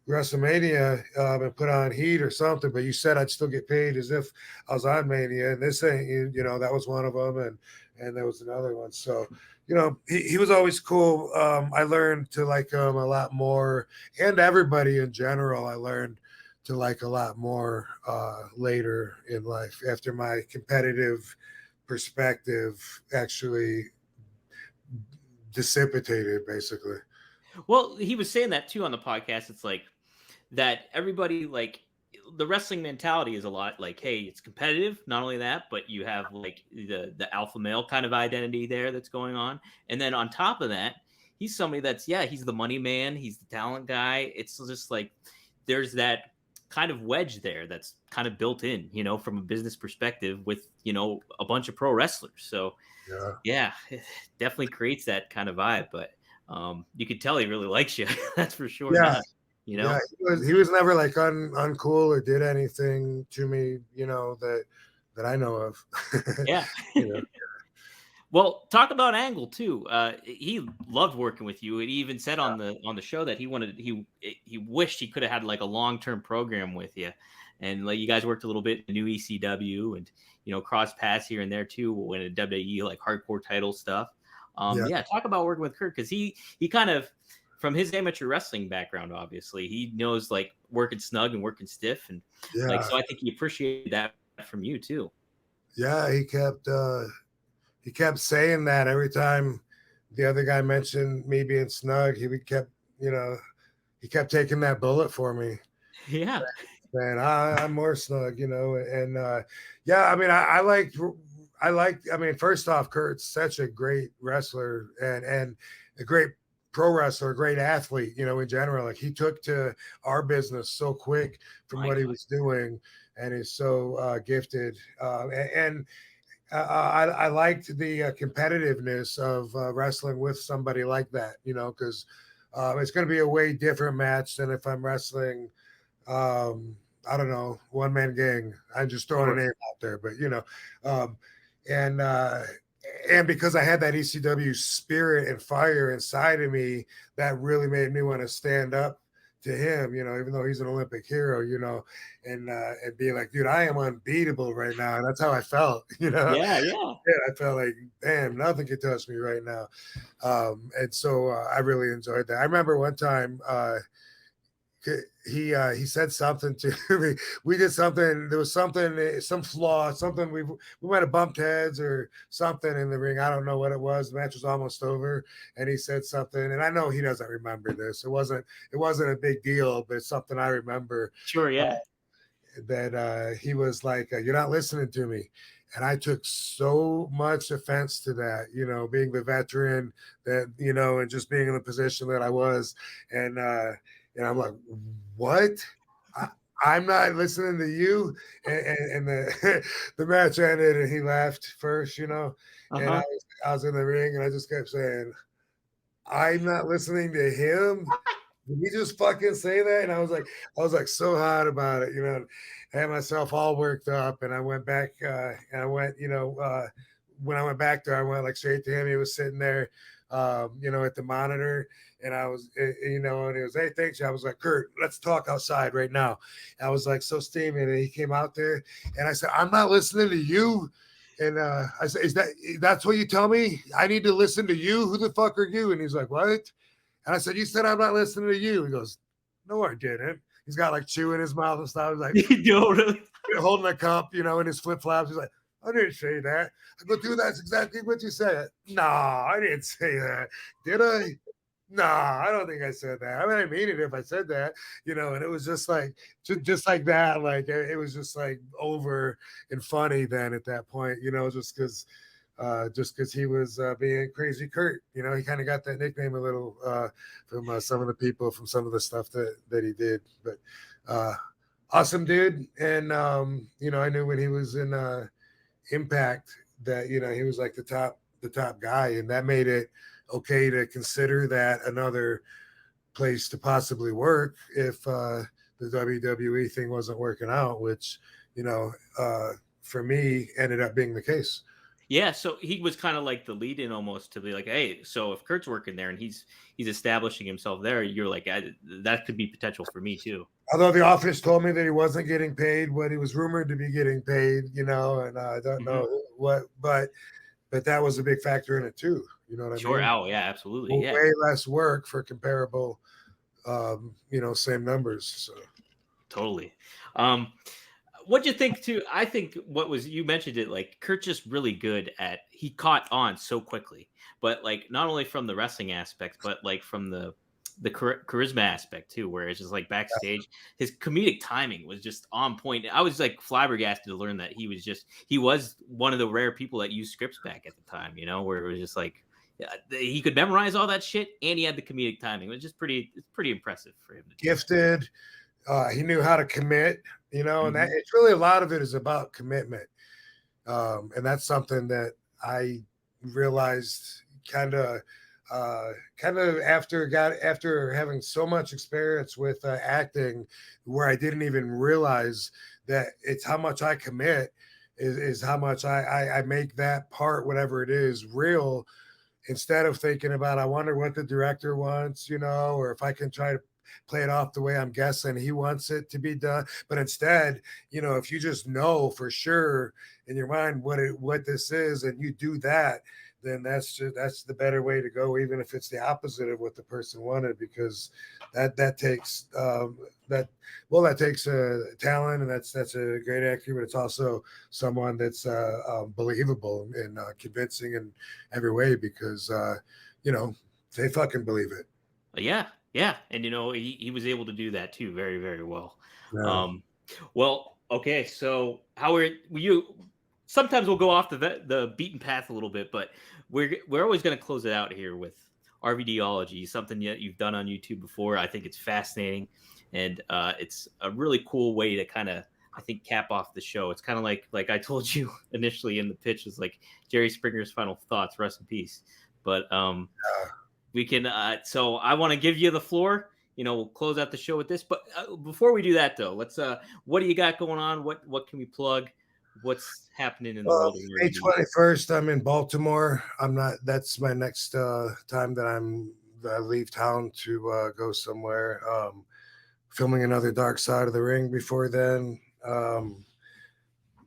WrestleMania and put on heat or something, but you said I'd still get paid as if I was on Mania, and this ain't, that was one of them, and there was another one. So, he was always cool. I learned to like him a lot more, and everybody in general, I learned to like a lot more later in life after my competitive perspective actually dissipated, basically. Well, he was saying that too on the podcast. It's like that everybody, like, the wrestling mentality is a lot like, hey, it's competitive. Not only that, but you have like the alpha male kind of identity there that's going on. And then on top of that, he's somebody that's, he's the money man. He's the talent guy. It's just like, there's that kind of wedge there that's kind of built in, from a business perspective with, a bunch of pro wrestlers. So yeah, it definitely creates that kind of vibe, but you could tell he really likes you. That's for sure. Yeah. Yeah, he was never like uncool or did anything to me, that I know of. Yeah. Well, talk about Angle too. He loved working with you. He even said on the show that he wished he could have had like a long-term program with you, and like you guys worked a little bit in the new ECW and cross paths here and there too when a WWE like hardcore title stuff. Talk about working with Kurt because he kind of, from his amateur wrestling background, obviously he knows like working snug and working stiff, and like so I think he appreciated that from you too. Yeah, he kept saying that every time the other guy mentioned me being snug, he kept taking that bullet for me. Yeah. And I'm more snug, and I mean, first off, Kurt's such a great wrestler and a great pro wrestler, a great athlete, in general. Like he took to our business so quick from what he was doing, and is so gifted. I liked the competitiveness of wrestling with somebody like that, because it's going to be a way different match than if I'm wrestling, I don't know, one man gang. I'm just throwing a name out there, but and because I had that ECW spirit and fire inside of me, that really made me want to stand up to him, even though he's an Olympic hero, and be like, dude, I am unbeatable right now. And that's how I felt, Yeah. I felt like, damn, nothing can touch me right now. And so I really enjoyed that. I remember one time he said something to me. We did something. There was something, some flaw, something. We might have bumped heads or something in the ring. I don't know what it was. The match was almost over, and he said something. And I know he doesn't remember this. It wasn't a big deal, but it's something I remember. Sure, yeah. That he was like, "You're not listening to me." And I took so much offense to that, being the veteran that, and just being in the position that I was. And I'm like, what? I'm not listening to you. And the the match ended, and he left first, and I was in the ring, and I just kept saying, I'm not listening to him. Did he just fucking say that? And I was like so hot about it, I had myself all worked up, and I went back, and I went, when I went back there, I went like straight to him. He was sitting there, at the monitor, and I was, and he was, hey, thanks. I was like, Kurt, let's talk outside right now. And I was like so steaming, and he came out there, and I said, I'm not listening to you. And I said, that's what you tell me? I need to listen to you? Who the fuck are you? And he's like, what? And I said, you said I'm not listening to you. He goes, no, I didn't. He's got like chew in his mouth and stuff. He's like, really? Holding a cup, in his flip flops. He's like, I didn't say that. I go, dude, that's exactly what you said. Nah, I didn't say that. Did I? Nah, I don't think I said that. I mean, I mean it if I said that, and it was just like like that. Like it was just like over and funny then at that point, just because he was being Crazy Kurt. He kind of got that nickname a little from some of the people, from some of the stuff that he did. But awesome dude. And I knew when he was in Impact that he was like the top guy, and that made it okay to consider that another place to possibly work if the WWE thing wasn't working out, which for me ended up being the case. Yeah, so he was kind of like the lead-in almost to be like, hey, so if Kurt's working there and he's establishing himself there, you're like, that could be potential for me too. Although the office told me that he wasn't getting paid what he was rumored to be getting paid, and I don't know what, but that was a big factor in it too. You know what I mean? Sure. Oh, yeah, absolutely. Yeah. Way less work for comparable, same numbers. So. Totally. What'd you think too? I think you mentioned it, like Kurt's just really good he caught on so quickly, but like not only from the wrestling aspect, but like from the charisma aspect too, where it's just like backstage, his comedic timing was just on point. I was like flabbergasted to learn that he was one of the rare people that used scripts back at the time, where it was just like, he could memorize all that shit and he had the comedic timing. It was just pretty impressive for him. Gifted. He knew how to commit, and that it's really a lot of it is about commitment. And that's something that I realized kind of after having so much experience with acting, where I didn't even realize that it's how much I commit is how much I make that part, whatever it is, real, instead of thinking about, I wonder what the director wants, or if I can try to play it off the way I'm guessing he wants it to be done. But instead, if you just know for sure in your mind what this is, and you do that, then that's the better way to go, even if it's the opposite of what the person wanted, because that takes talent, and that's a great actor, but it's also someone that's believable and convincing in every way, because they fucking believe it. Yeah, and he was able to do that too, very, very well. Yeah. Well, okay, so how are you? Sometimes we'll go off the beaten path a little bit, but we're always going to close it out here with RVDology, something that you've done on YouTube before. I think it's fascinating, and it's a really cool way to kind of, I think, cap off the show. It's kind of like I told you initially in the pitch, is like Jerry Springer's final thoughts, rest in peace. But we can, so I want to give you the floor. We'll close out the show with this. But before we do that, though, let's, what do you got going on? What can we plug? What's happening in the world? May 21st, I'm in Baltimore. That's my next time that I leave town to go somewhere. Filming another Dark Side of the Ring before then.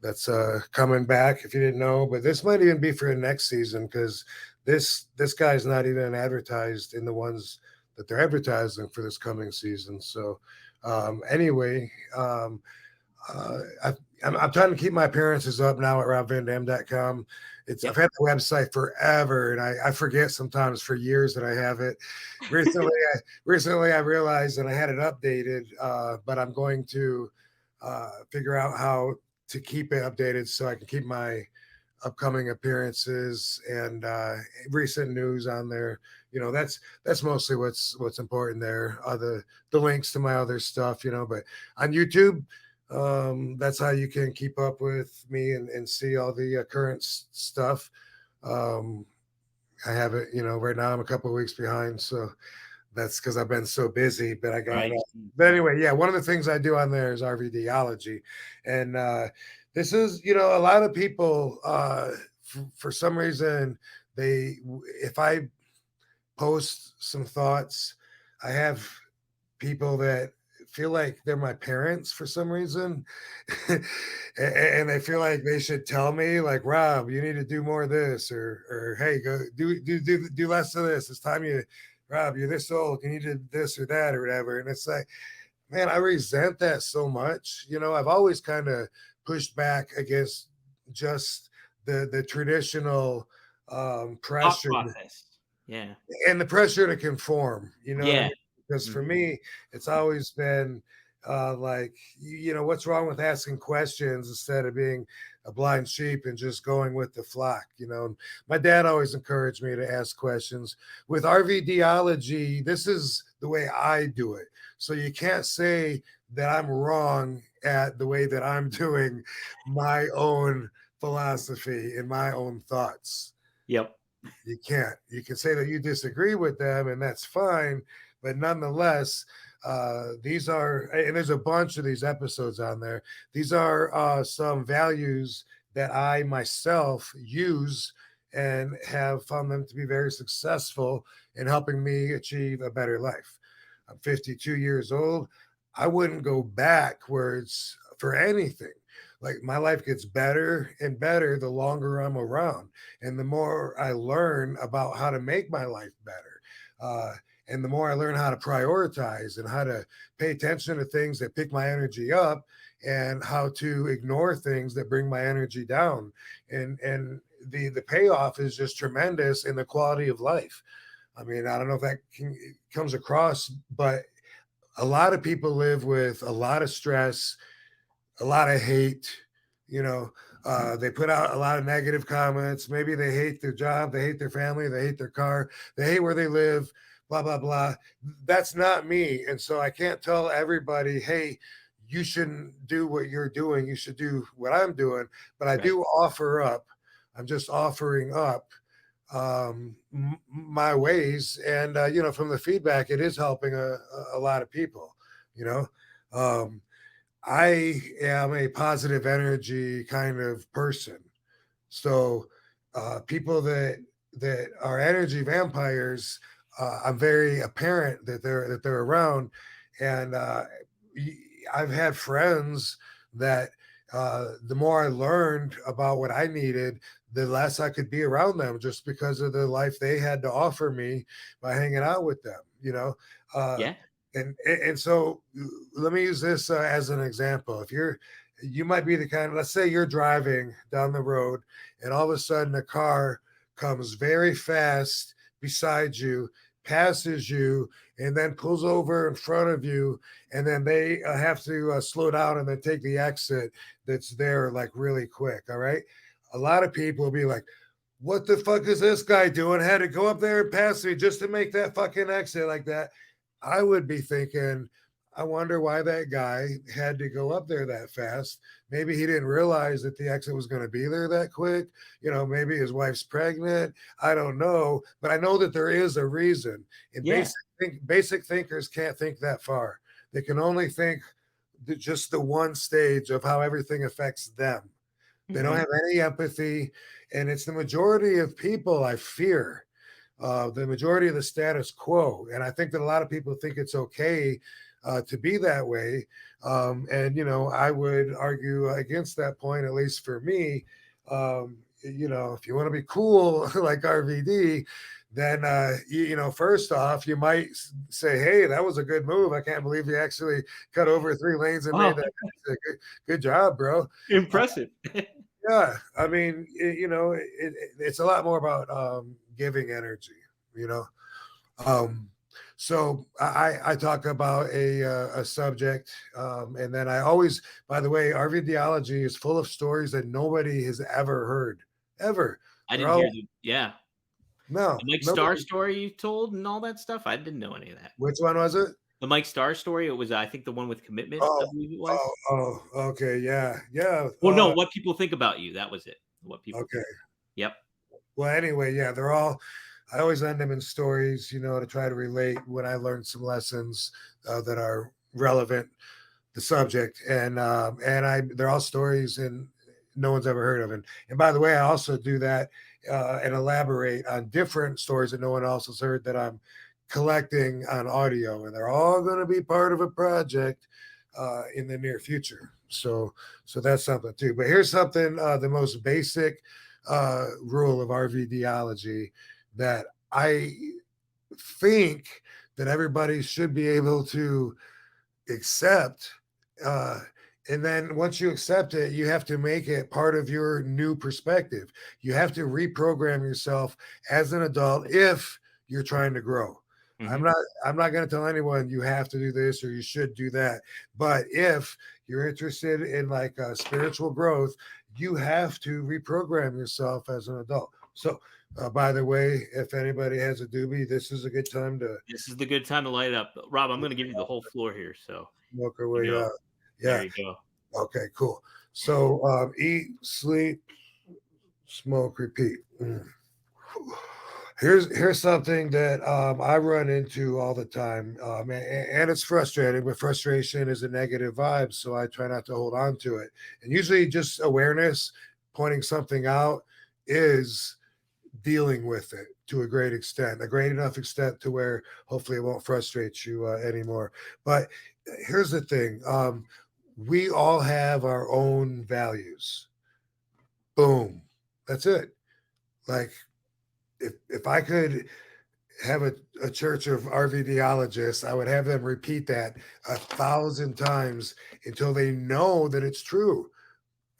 That's coming back, if you didn't know. But this might even be for the next season, because this guy's not even advertised in the ones that they're advertising for this coming season. So anyway, I'm trying to keep my appearances up now at robvandam.com. I've had the website forever, and I forget sometimes for years that I have it. Recently, I realized that I had it updated, but I'm going to figure out how to keep it updated so I can keep my upcoming appearances and recent news on there. That's mostly what's important there. The links to my other stuff, but on YouTube, that's how you can keep up with me and see all the current stuff. I have it, right now I'm a couple of weeks behind, so that's because I've been so busy, but I got it. But anyway, yeah, one of the things I do on there is RVDology. And this is, a lot of people, for some reason, if I post some thoughts, I have people that feel like they're my parents for some reason. And they feel like they should tell me, like, Rob, you need to do more of this, or hey, go do less of this. It's time Rob, you're this old, you need to do this or that or whatever. And it's like, man, I resent that so much. I've always kind of pushed back against just the traditional pressure. Yeah. And the pressure to conform, Yeah. What I mean? Because for me, it's always been like, what's wrong with asking questions instead of being a blind sheep and just going with the flock? My dad always encouraged me to ask questions. With RVDology, this is the way I do it. So you can't say that I'm wrong at the way that I'm doing my own philosophy and my own thoughts. Yep. You can't. You can say that you disagree with them, and that's fine. But nonetheless, these are, and there's a bunch of these episodes on there. These are some values that I myself use and have found them to be very successful in helping me achieve a better life. I'm 52 years old. I wouldn't go backwards for anything. Like, my life gets better and better the longer I'm around, and the more I learn about how to make my life better. And the more I learn how to prioritize and how to pay attention to things that pick my energy up and how to ignore things that bring my energy down. And the payoff is just tremendous in the quality of life. I mean, I don't know if that comes across, but a lot of people live with a lot of stress, a lot of hate. They put out a lot of negative comments. Maybe they hate their job, they hate their family, they hate their car, they hate where they live, blah, blah, blah. That's not me. And so I can't tell everybody, hey, you shouldn't do what you're doing. You should do what I'm doing. But I do offer up. I'm just offering up my ways. And, from the feedback, it is helping a lot of people, I am a positive energy kind of person. So people that are energy vampires, I'm very apparent that they're around. And I've had friends that the more I learned about what I needed, the less I could be around them just because of the life they had to offer me by hanging out with them, And so let me use this as an example. If you might be the kind, let's say you're driving down the road and all of a sudden a car comes very fast beside you, passes you, and then pulls over in front of you. And then they have to slow down and then take the exit that's there like really quick. All right. A lot of people will be like, what the fuck is this guy doing? Had to go up there and pass me just to make that fucking exit like that. I would be thinking, I wonder why that guy had to go up there that fast. Maybe he didn't realize that the exit was going to be there that quick. Maybe his wife's pregnant. I don't know. But I know that there is a reason. And basic thinkers can't think that far. They can only think just the one stage of how everything affects them. They don't have any empathy. And it's the majority of people, I fear. The majority of the status quo. And I think that a lot of people think it's okay to be that way. And, I would argue against that point, at least for me. If you want to be cool like RVD, then first off, you might say, "Hey, that was a good move. I can't believe you actually cut over 3 lanes and made Oh, that. Good job, bro." impressive. Yeah, I mean, it's a lot more about giving energy, you know. Um, so I talk about a subject, and then I always, by the way, RVDology is full of stories that nobody has ever heard, ever. I They're didn't hear all the yeah. no, The Mike Starr nobody. story you told and all that stuff? I didn't know any of that. Which one was it? The Mike Starr story, it was, I think, the one with commitment, I Oh, believe it was. okay, yeah, yeah. Well, no, what people think about you, that was it. What people Okay. think. Yep. Well, anyway, yeah, they're all. I always end them in stories, to try to relate when I learned some lessons that are relevant the subject, and they're all stories and no one's ever heard of. And by the way, I also do that and elaborate on different stories that no one else has heard that I'm collecting on audio, and they're all going to be part of a project in the near future. So that's something too. But here's something: the most basic rule of RVDology that I think that everybody should be able to accept. Uh, and then once you accept it, you have to make it part of your new perspective. You have to reprogram yourself as an adult if you're trying to grow. I'm Mhm. not I'm not going to tell anyone you have to do this or you should do that. But if you're interested in like spiritual growth, you have to reprogram yourself as an adult. So by the way, if anybody has a doobie, this is a good time to This is the good time to light it up. Rob, I'm gonna give you the whole floor here, so smoke our you way know. out. There Yeah. you go. Okay, cool. So eat, sleep, smoke, repeat. Here's something that I run into all the time, and it's frustrating. But frustration is a negative vibe, so I try not to hold on to it. And usually, just awareness, pointing something out, is dealing with it to a great extent, a great enough extent to where hopefully it won't frustrate you anymore. But here's the thing: we all have our own values. Boom, that's it. Like if I could have a church of RVDologists, I would have them repeat that 1,000 times until they know that it's true.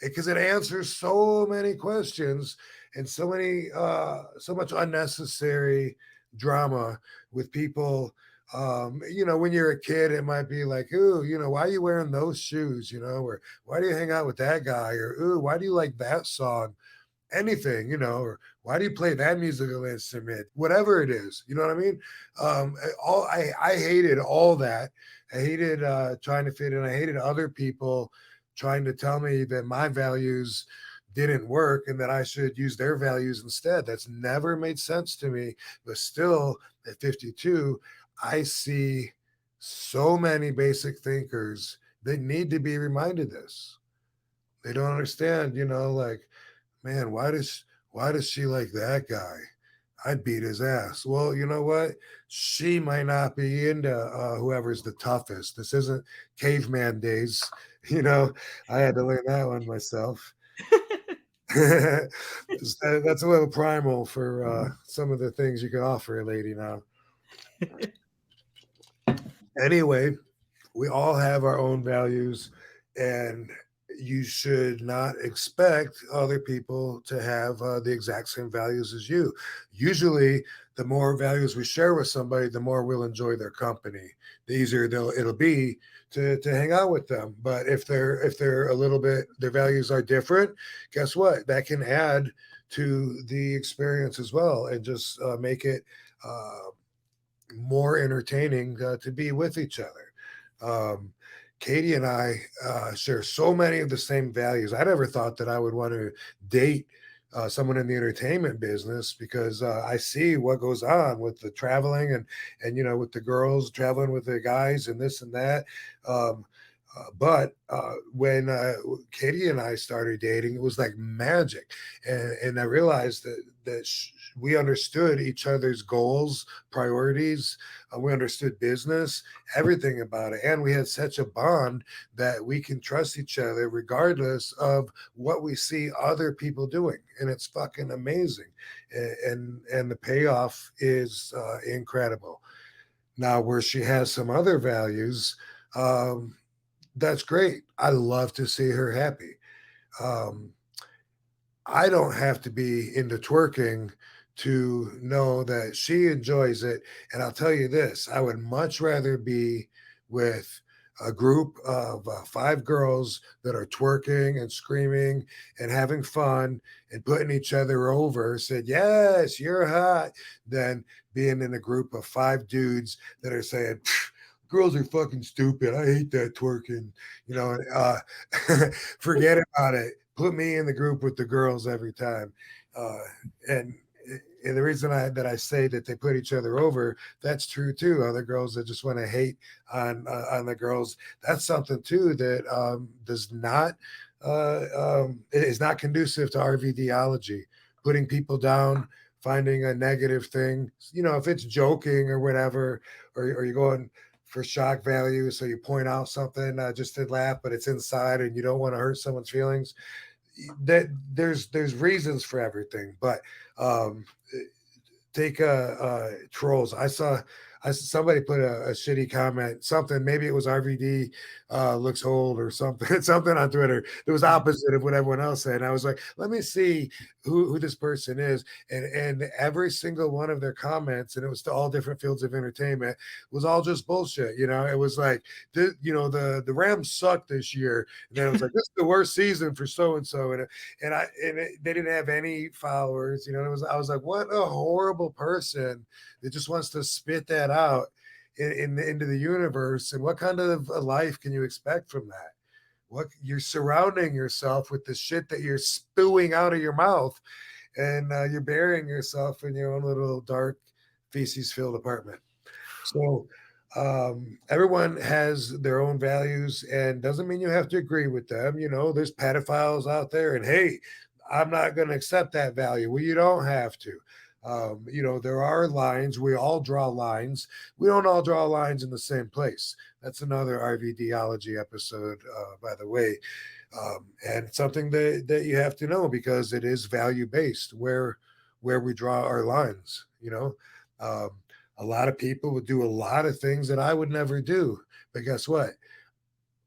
Because it answers so many questions and so much unnecessary drama with people. When you're a kid, it might be like, ooh, why are you wearing those shoes? Or why do you hang out with that guy? Or ooh, why do you like that song? Anything, or why do you play that musical instrument? Whatever it is, you know what I mean? I hated all that. I hated trying to fit in. I hated other people trying to tell me that my values didn't work and that I should use their values instead. That's never made sense to me. But still, at 52, I see so many basic thinkers that need to be reminded this. They don't understand, like, man, why does she like that guy? I'd beat his ass. Well, you know what? She might not be into whoever's the toughest. This isn't caveman days. You know, I had to learn that one myself. That's a little primal for some of the things you can offer a lady now. Anyway, we all have our own values, and you should not expect other people to have the exact same values as you. Usually, the more values we share with somebody, the more we'll enjoy their company. The easier it'll be to hang out with them. But if they're a little bit, their values are different, guess what? That can add to the experience as well, and just make it more entertaining to be with each other. Um, Katie and I share so many of the same values. I never thought that I would want to date someone in the entertainment business because I see what goes on with the traveling and with the girls traveling with the guys and this and that. Um, But when Katie and I started dating, it was like magic, and I realized that we understood each other's goals, priorities. We understood business, everything about it, and we had such a bond that we can trust each other regardless of what we see other people doing, and it's fucking amazing, and the payoff is incredible. Now, where she has some other values. That's great. I love to see her happy. Um, I don't have to be into twerking to know that she enjoys it. And I'll tell you this, I would much rather be with a group of 5 girls that are twerking and screaming and having fun and putting each other over, said, yes, you're hot, than being in a group of 5 dudes that are saying, girls are fucking stupid. I hate that twerking. You know, forget about it. Put me in the group with the girls every time. Uh, and and the reason I say that they put each other over, that's true too. Other girls that just want to hate on the girls, that's something too that does not is not conducive to RVDology. Putting people down, finding a negative thing. You know, if it's joking or whatever, or you're going for shock value, so you point out something just to laugh, but it's inside and you don't want to hurt someone's feelings. That there's reasons for everything, but um, take trolls. I somebody put a shitty comment, something, maybe it was RVD looks old or something, something on Twitter. It was opposite of what everyone else said. And I was like, let me see who this person is. And every single one of their comments, and it was to all different fields of entertainment, was all just bullshit. You know, it was like the Rams sucked this year. And then it was like, this is the worst season for so and so. They didn't have any followers, you know. I was like, what a horrible person that just wants to spit that out into the universe. And what kind of a life can you expect from that? What, you're surrounding yourself with the shit that you're spewing out of your mouth, and you're burying yourself in your own little dark feces filled apartment. So everyone has their own values, and doesn't mean you have to agree with them. You know, there's pedophiles out there, and hey, I'm not going to accept that value. Well, you don't have to. You know, there are lines. We all draw lines. We don't all draw lines in the same place. That's another RVDology episode, by the way. And something that you have to know, because it is value based where we draw our lines. You know, a lot of people would do a lot of things that I would never do, but guess what?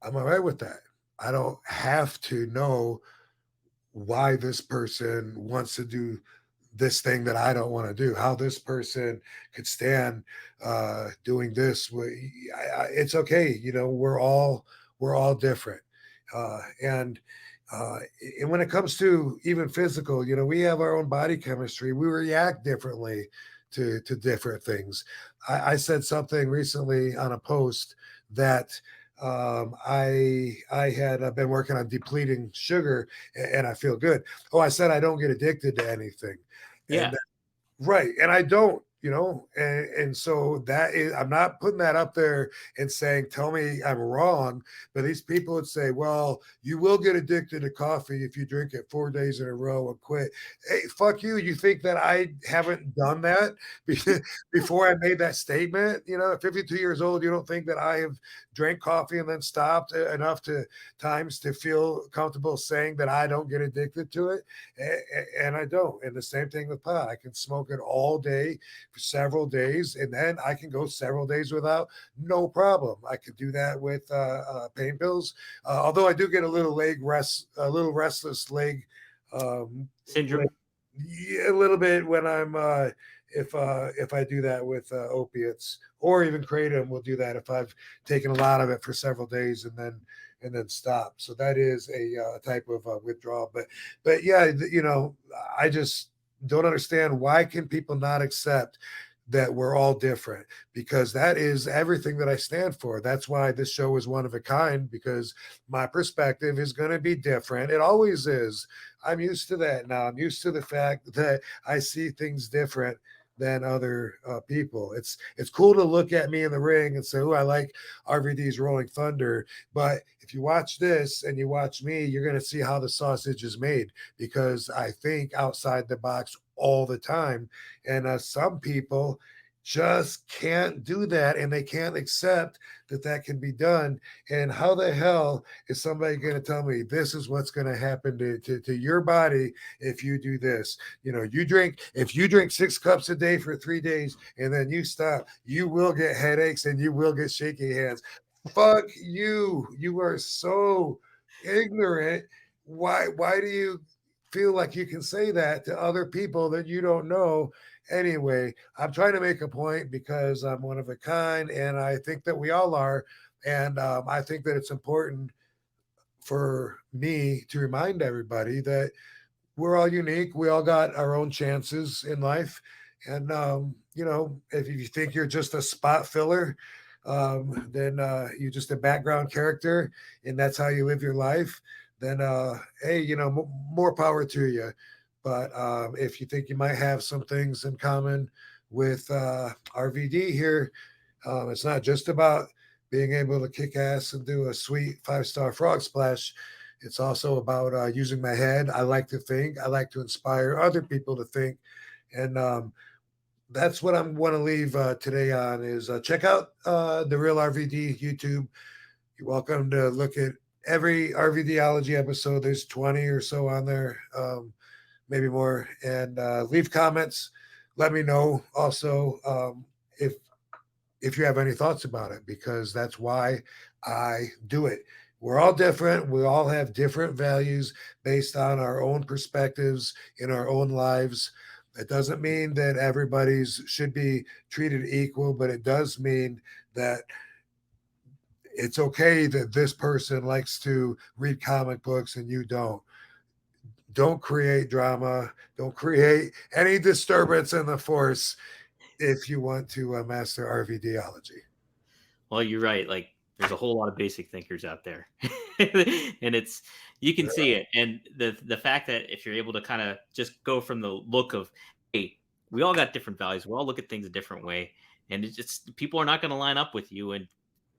I'm all right with that. I don't have to know why this person wants to do this thing that I don't want to do, how this person could stand doing this. It's okay. You know, we're all different. And when it comes to even physical, you know, we have our own body chemistry. We react differently to different things. I said something recently on a post that I had been working on depleting sugar, and I feel good. Oh, I said I don't get addicted to anything. Yeah. And right. And I don't, you know, and so that is, I'm not putting that up there and saying, tell me I'm wrong. But these people would say, well, you will get addicted to coffee if you drink it 4 days in a row and quit. Hey, fuck you. You think that I haven't done that before I made that statement? You know, at 52 years old, you don't think that I have drank coffee and then stopped enough times to feel comfortable saying that I don't get addicted to it? And I don't. And the same thing with pot. I can smoke it all day for several days, and then I can go several days without, no problem. I could do that with pain pills. Although I do get a little restless leg Syndrome. yeah, a little bit when I'm if I do that with opiates, or even kratom will do that if I've taken a lot of it for several days and then stop. So that is a type of withdrawal. But yeah, you know, I just don't understand, why can people not accept that we're all different, because that is everything that I stand for. That's why this show is one of a kind, because my perspective is going to be different. It always is. I'm used to that now. I'm used to the fact that I see things different than other people. It's cool to look at me in the ring and say, "Oh, I like RVD's Rolling Thunder," but if you watch this and you watch me, you're going to see how the sausage is made, because I think outside the box all the time, and some people just can't do that, and they can't accept that that can be done. And how the hell is somebody going to tell me this is what's going to happen to your body if you do this? You know, if you drink 6 cups a day for 3 days and then you stop, you will get headaches and you will get shaky hands. Fuck you. You are so ignorant. Why do you feel like you can say that to other people that you don't know? Anyway, I'm trying to make a point because I'm one of a kind, and I think that we all are. And I think that it's important for me to remind everybody that we're all unique. We all got our own chances in life. And, you know, if you think you're just a spot filler, then you're just a background character and that's how you live your life, then, hey, you know, more power to you. But if you think you might have some things in common with RVD here, it's not just about being able to kick ass and do a sweet 5-star frog splash. It's also about using my head. I like to think. I like to inspire other people to think. And that's what I want to leave today on is check out the Real RVD YouTube. You're welcome to look at every RVDology episode. There's 20 or so on there, maybe more. And leave comments. Let me know also if you have any thoughts about it, because that's why I do it. We're all different. We all have different values based on our own perspectives in our own lives. It doesn't mean that everybody's should be treated equal, but it does mean that it's okay that this person likes to read comic books and you don't. Don't create drama. Don't create any disturbance in the force if you want to master RVDology. Well, you're right. Like, there's a whole lot of basic thinkers out there, and you can see it. And the fact that if you're able to kind of just go from the look of, hey, we all got different values, we all look at things a different way, and it's just people are not going to line up with you, and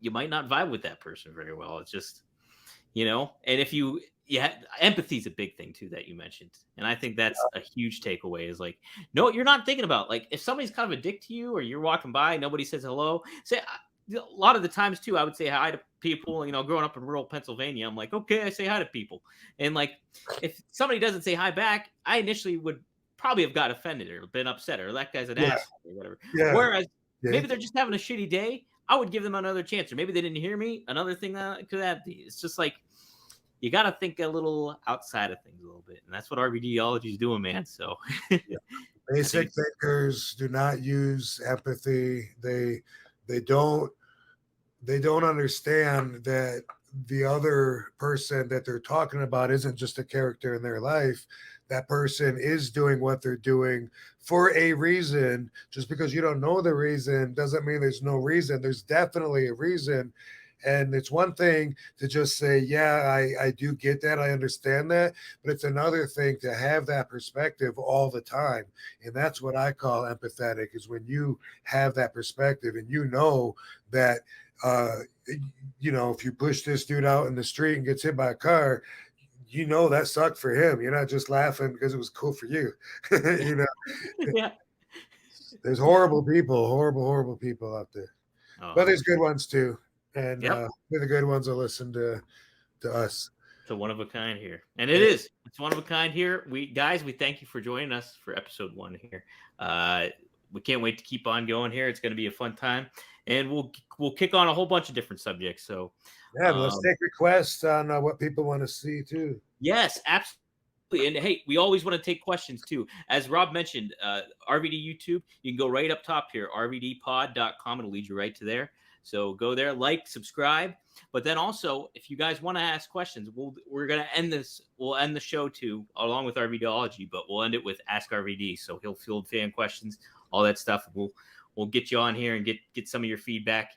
you might not vibe with that person very well. It's just, you know, and if empathy is a big thing too that you mentioned, and I think that's a huge takeaway. Is like, no, you're not thinking about, like, if somebody's kind of a dick to you, or you're walking by, nobody says hello. Say a lot of the times too, I would say hi to people. You know, growing up in rural Pennsylvania, I'm like, okay, I say hi to people, and like, if somebody doesn't say hi back, I initially would probably have got offended or been upset, or that guy's an asshole or whatever. Yeah. Whereas maybe they're just having a shitty day, I would give them another chance, or maybe they didn't hear me. Another thing that could have, it's just like, you got to think a little outside of things a little bit, and that's what RVDology is doing, man. So, basic thinkers do not use empathy. They don't understand that the other person that they're talking about isn't just a character in their life. That person is doing what they're doing for a reason. Just because you don't know the reason doesn't mean there's no reason. There's definitely a reason. And it's one thing to just say, yeah, I do get that. I understand that. But it's another thing to have that perspective all the time. And that's what I call empathetic, is when you have that perspective and you know that, you know, if you push this dude out in the street and gets hit by a car, you know that sucked for him. You're not just laughing because it was cool for you. You know, yeah. There's horrible people out there. But there's good ones too. And they're the good ones that listen to us. It's a one of a kind here. And it's one of a kind here. We thank you for joining us for episode 1 here. We can't wait to keep on going here. It's going to be a fun time. And we'll kick on a whole bunch of different subjects. So let's take requests on what people want to see too. Yes, absolutely. And hey, we always want to take questions too. As Rob mentioned, RVD YouTube, you can go right up top here, rvdpod.com. It'll lead you right to there. So go there, like, subscribe. But then also, if you guys want to ask questions, we're going to end this. We'll end the show too, along with RVDology, but we'll end it with Ask RVD. So he'll field fan questions, all that stuff. We'll get you on here and get some of your feedback.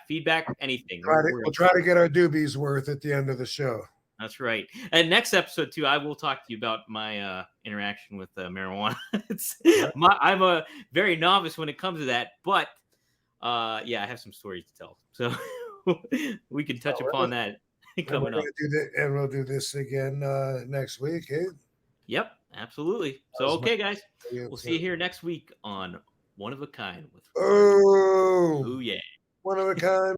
Feedback, anything. We'll try to get our doobies worth at the end of the show. That's right. And next episode too, I will talk to you about my interaction with marijuana. I'm a very novice when it comes to that, but yeah, I have some stories to tell. So we can touch upon that coming up. And we'll do this again next week. Eh? Yep, absolutely. So okay, guys, we'll see you here next week on One of a Kind with. Oh, yeah, one of a kind.